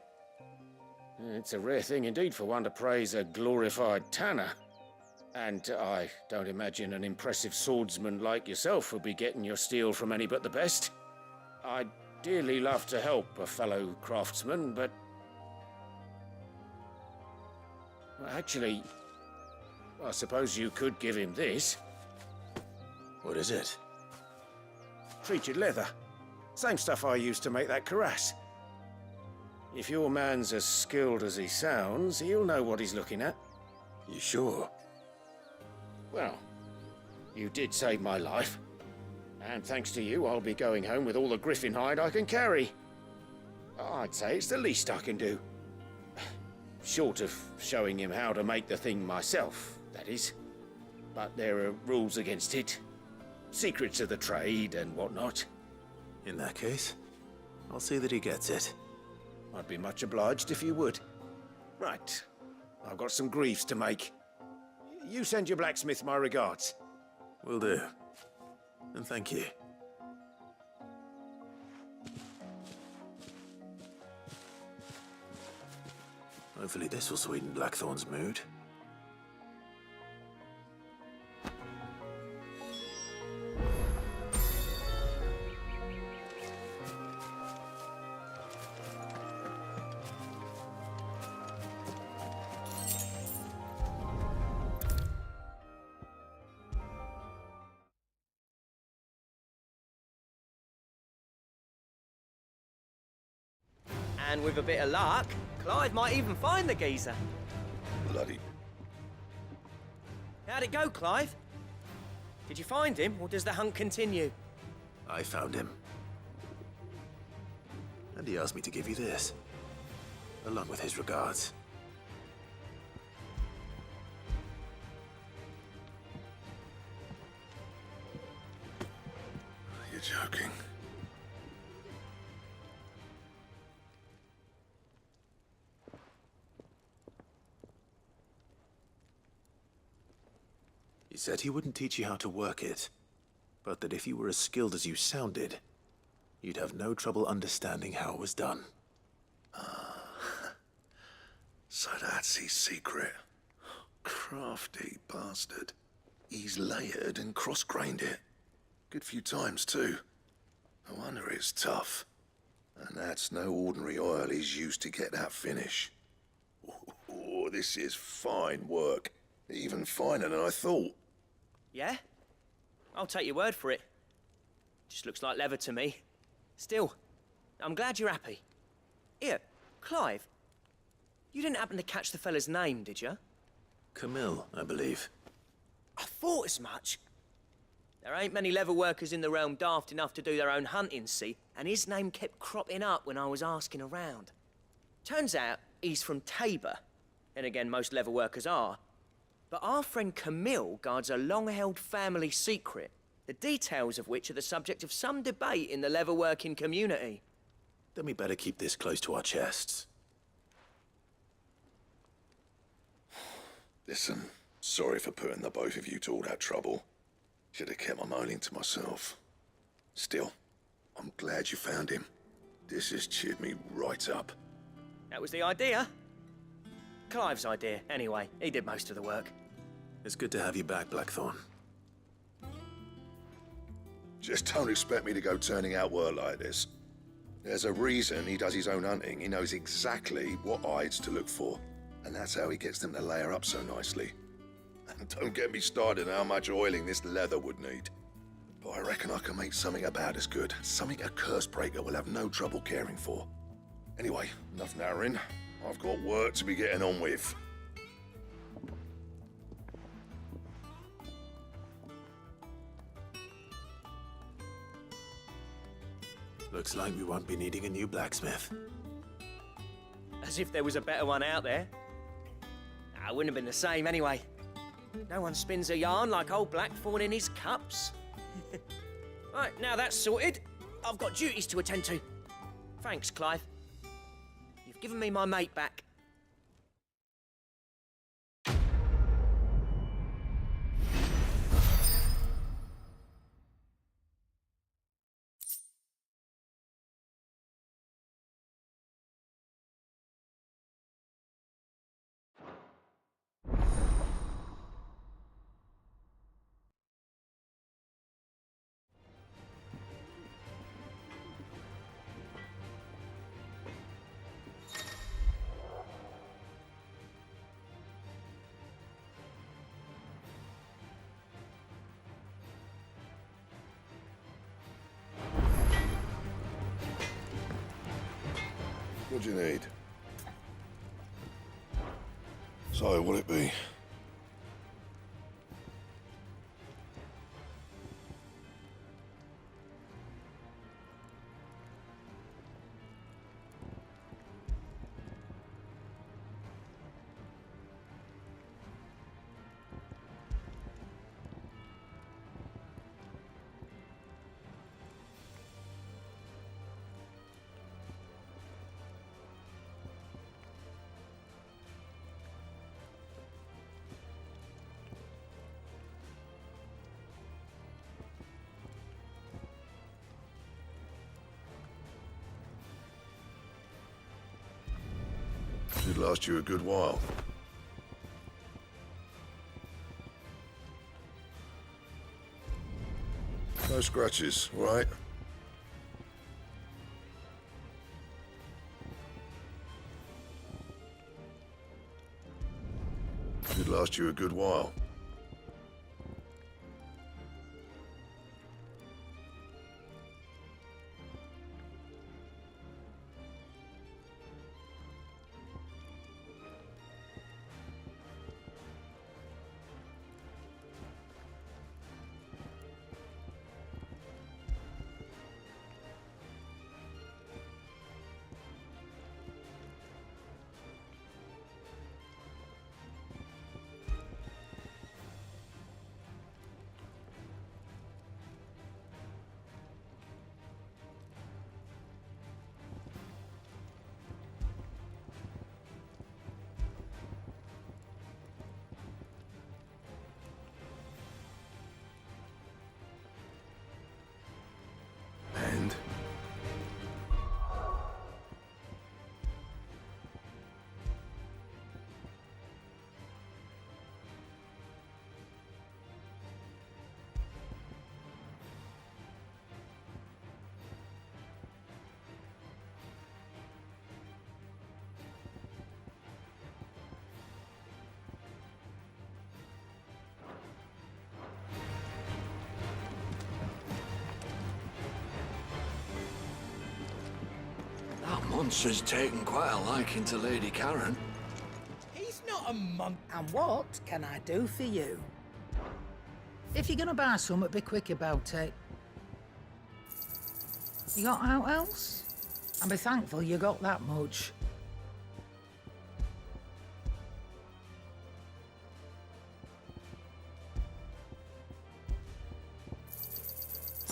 It's a rare thing indeed for one to praise a glorified tanner. And I don't imagine an impressive swordsman like yourself will be getting your steel from any but the best. I'd dearly love to help a fellow craftsman, but... Well, actually, I suppose you could give him this. What is it? Treated leather. Same stuff I used to make that cuirass. If your man's as skilled as he sounds, he'll know what he's looking at. You sure? Well, you did save my life. And thanks to you, I'll be going home with all the griffin hide I can carry. I'd say it's the least I can do. Short of showing him how to make the thing myself, that is. But there are rules against it. Secrets of the trade and whatnot. In that case, I'll see that he gets it. I'd be much obliged if you would. Right. I've got some greaves to make. You send your blacksmith my regards. Will do. And thank you. Hopefully this will sweeten Blackthorn's mood. And with a bit of luck, Clive might even find the geezer. Bloody... How'd it go, Clive? Did you find him, or does the hunt continue? I found him. And he asked me to give you this, along with his regards. You're joking. He said he wouldn't teach you how to work it, but that if you were as skilled as you sounded, you'd have no trouble understanding how it was done. So that's his secret. Crafty bastard. He's layered and cross-grained it. Good few times, too. No wonder it's tough. And that's no ordinary oil he's used to get that finish. Oh, this is fine work. Even finer than I thought. Yeah? I'll take your word for it. Just looks like leather to me. Still, I'm glad you're happy. Here, Clive. You didn't happen to catch the fella's name, did you? Camille, I believe. I thought as much. There ain't many leather workers in the realm daft enough to do their own hunting, see? And his name kept cropping up when I was asking around. Turns out he's from Tabor. And again, most leather workers are. But our friend Camille guards a long-held family secret, the details of which are the subject of some debate in the leather-working community. Then we better keep this close to our chests. Listen, sorry for putting the both of you to all that trouble. Should have kept my moaning to myself. Still, I'm glad you found him. This has cheered me right up. That was the idea. Clive's idea, anyway. He did most of the work. It's good to have you back, Blackthorn. Just don't expect me to go turning out work like this. There's a reason he does his own hunting. He knows exactly what hides to look for. And that's how he gets them to layer up so nicely. And don't get me started on how much oiling this leather would need. But I reckon I can make something about as good. Something a curse breaker will have no trouble caring for. Anyway, enough narrowing. I've got work to be getting on with. Looks like we won't be needing a new blacksmith. As if there was a better one out there. Nah, it wouldn't have been the same anyway. No one spins a yarn like old Blackthorn in his cups. Right, now that's sorted, I've got duties to attend to. Thanks, Clive. You've given me my mate back. What do you need? So, what'll it be? Should last you a good while. No scratches, right? Should last you a good while. Monster's taken quite a liking to Lady Karen. He's not a monk. And what can I do for you? If you're gonna buy something, be quick about it. You got out else? And be thankful you got that much.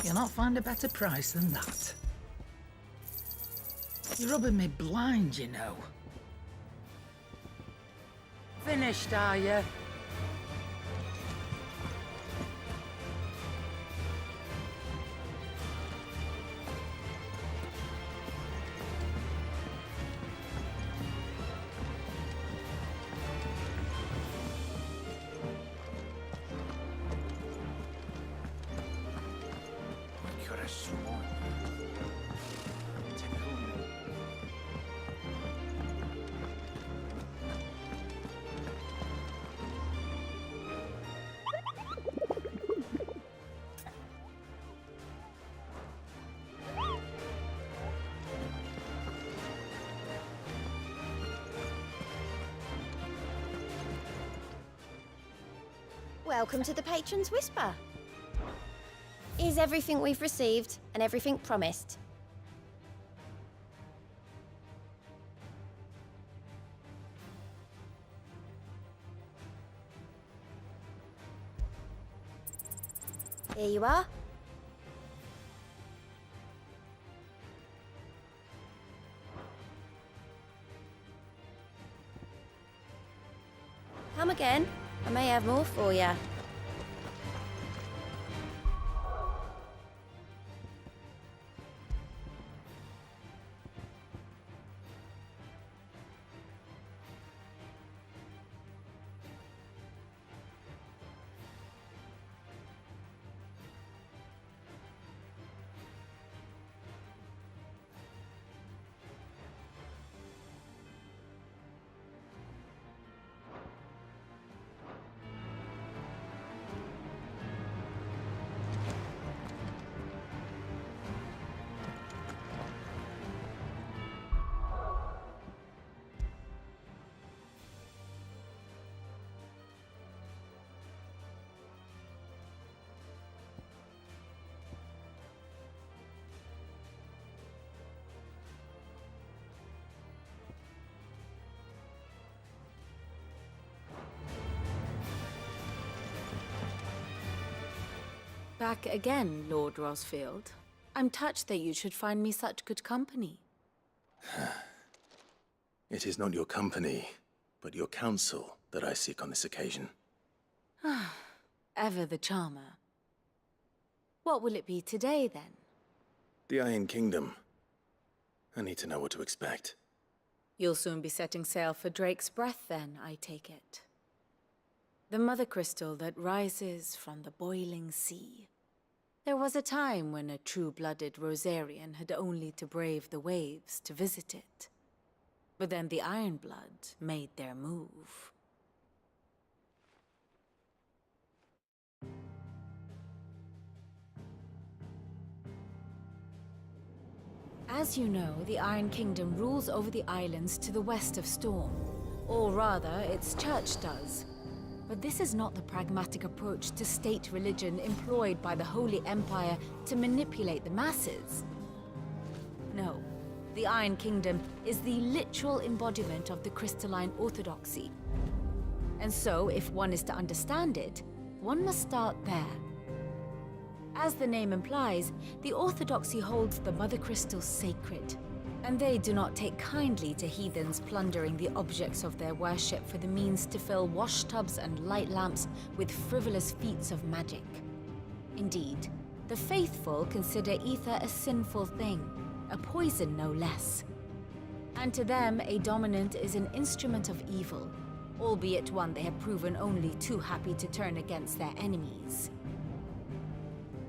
You'll not find a better price than that. You're rubbing me blind, you know. Finished, are you? Welcome to the Patron's Whisper. Is everything we've received and everything promised? Here you are. Come again. I may have more for you. Back again, Lord Rosfield. I'm touched that you should find me such good company. It is not your company, but your counsel that I seek on this occasion. Ever the charmer. What will it be today, then? The Iron Kingdom. I need to know what to expect. You'll soon be setting sail for Drake's Breath, then, I take it. The mother crystal that rises from the boiling sea. There was a time when a true-blooded Rosarian had only to brave the waves to visit it. But then the Ironblood made their move. As you know, the Iron Kingdom rules over the islands to the west of Storm. Or rather, its church does. But this is not the pragmatic approach to state religion employed by the Holy Empire to manipulate the masses. No, the Iron Kingdom is the literal embodiment of the crystalline orthodoxy. And so, if one is to understand it, one must start there. As the name implies, the orthodoxy holds the Mother Crystal sacred, and they do not take kindly to heathens plundering the objects of their worship for the means to fill washtubs and light lamps with frivolous feats of magic. Indeed, the faithful consider ether a sinful thing, a poison no less. And to them, a dominant is an instrument of evil, albeit one they have proven only too happy to turn against their enemies.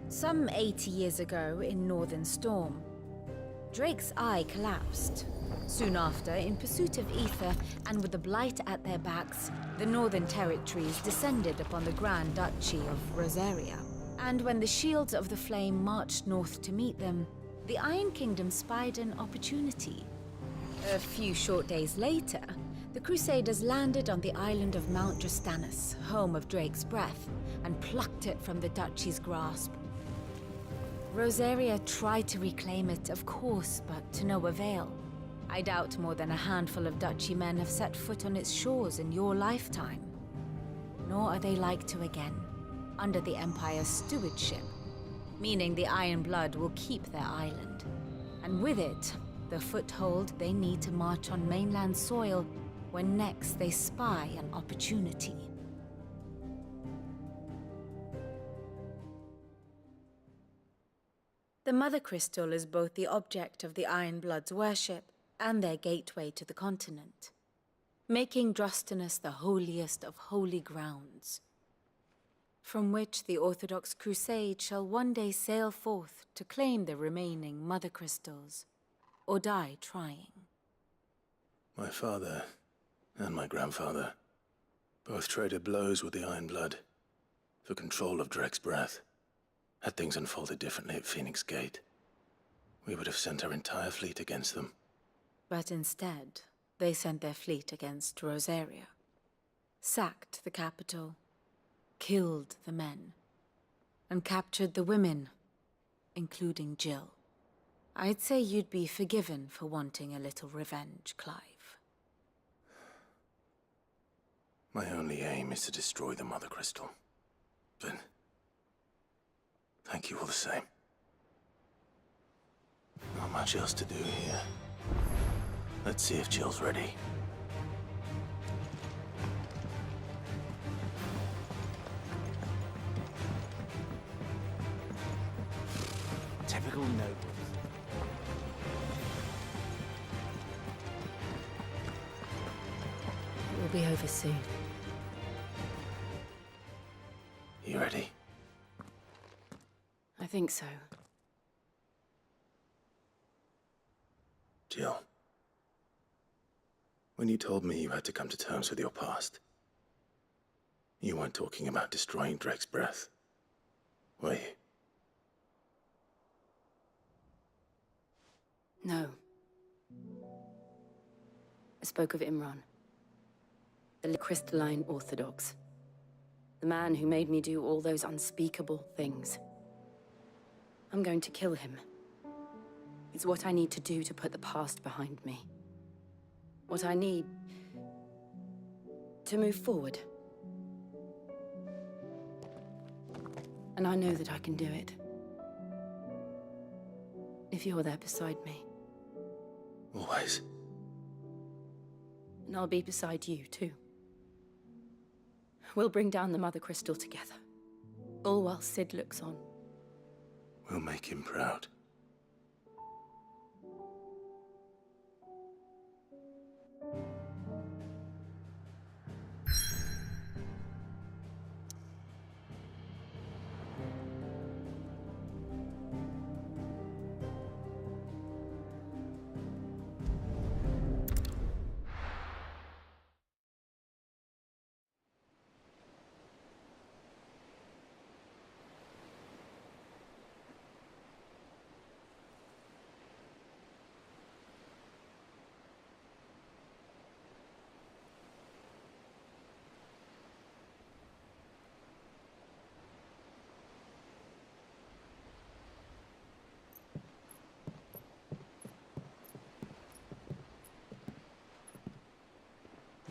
Some 80 years ago in Northern Storm, Drake's eye collapsed. Soon after, in pursuit of ether and with the blight at their backs, the Northern Territories descended upon the Grand Duchy of Rosaria. And when the Shields of the Flame marched north to meet them, the Iron Kingdom spied an opportunity. A few short days later, the Crusaders landed on the island of Mount Justanus, home of Drake's Breath, and plucked it from the Duchy's grasp. Rosaria tried to reclaim it, of course, but to no avail. I doubt more than a handful of Duchy men have set foot on its shores in your lifetime. Nor are they like to again, under the Empire's stewardship, meaning the Iron Blood will keep their island. And with it, the foothold they need to march on mainland soil when next they spy an opportunity. The Mother Crystal is both the object of the Iron Blood's worship and their gateway to the continent, making Drostanus the holiest of holy grounds, from which the Orthodox Crusade shall one day sail forth to claim the remaining Mother Crystals, or die trying. My father and my grandfather both traded blows with the Iron Blood for control of Drake's Breath. Had things unfolded differently at Phoenix Gate, we would have sent our entire fleet against them. But instead, they sent their fleet against Rosaria, sacked the capital, killed the men, and captured the women, including Jill. I'd say you'd be forgiven for wanting a little revenge, Clive. My only aim is to destroy the Mother Crystal. But thank you all the same. Not much else to do here. Let's see if Jill's ready. Typical noble. It will be over soon. You ready? I think so. Jill, when you told me you had to come to terms with your past, you weren't talking about destroying Drake's Breath, were you? No. I spoke of Imran, the crystalline Orthodox. The man who made me do all those unspeakable things. I'm going to kill him. It's what I need to do to put the past behind me. What I need to move forward. And I know that I can do it. If you're there beside me. Always. And I'll be beside you, too. We'll bring down the Mother Crystal together. All while Sid looks on. We'll make him proud.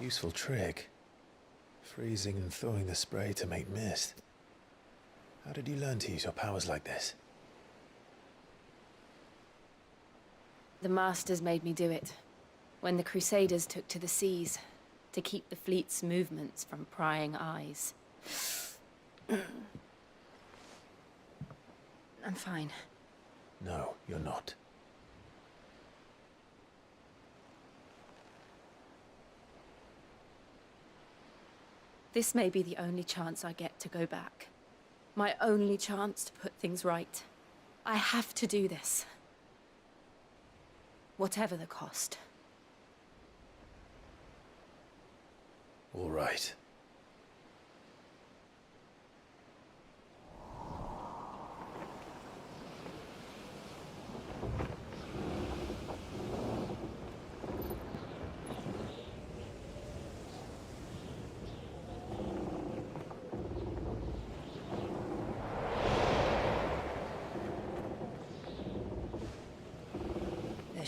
Useful trick. Freezing and thawing the spray to make mist. How did you learn to use your powers like this? The Masters made me do it. When the Crusaders took to the seas, to keep the fleet's movements from prying eyes. I'm fine. No, you're not. This may be the only chance I get to go back. My only chance to put things right. I have to do this. Whatever the cost. All right.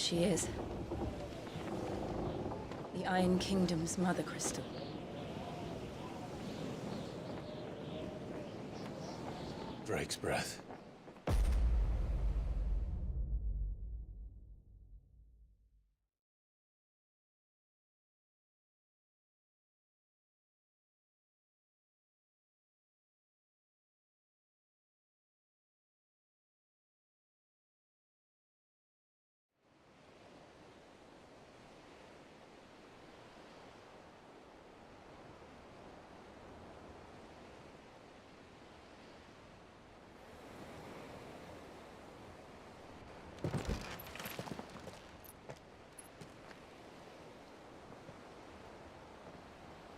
she is. The Iron Kingdom's mother crystal. Drake's breath.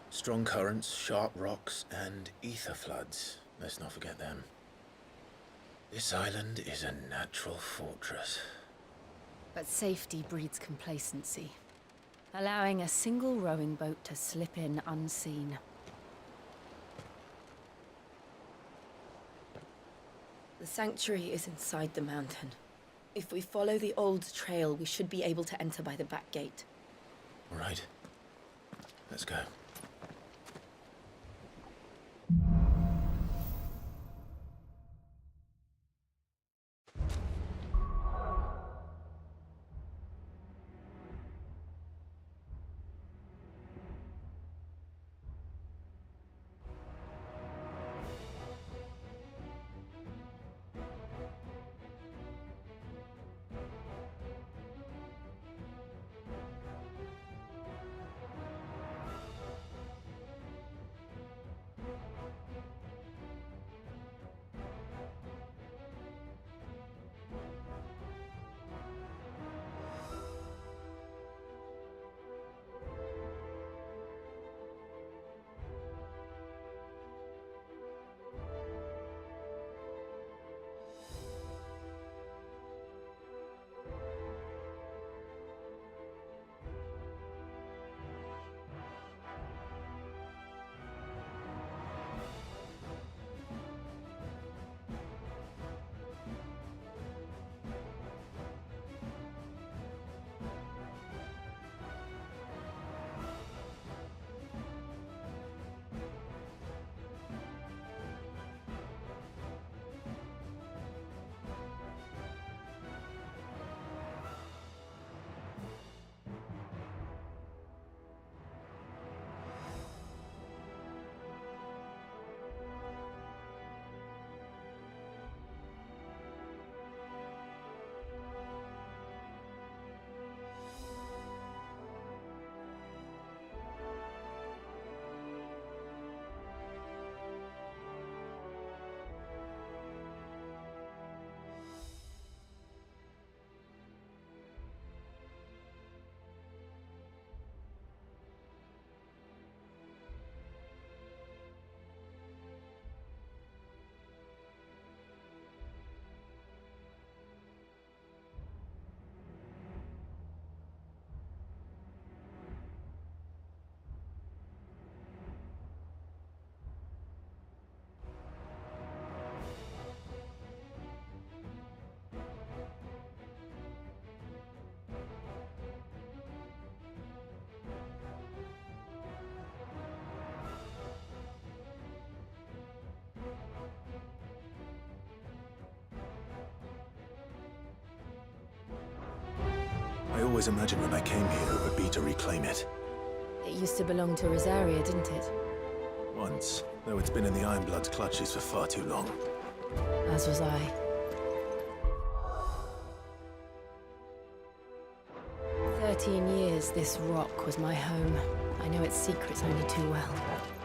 Strong currents, sharp rocks, and ether floods. Let's not forget them. This island is a natural fortress. But safety breeds complacency, allowing a single rowing boat to slip in unseen. The sanctuary is inside the mountain. If we follow the old trail, we should be able to enter by the back gate. All right. Let's go. I always imagined when I came here it would be to reclaim it. It used to belong to Rosaria, didn't it? Once, though it's been in the Ironblood's clutches for far too long. As was I. 13 years, this rock was my home. I know its secrets only too well.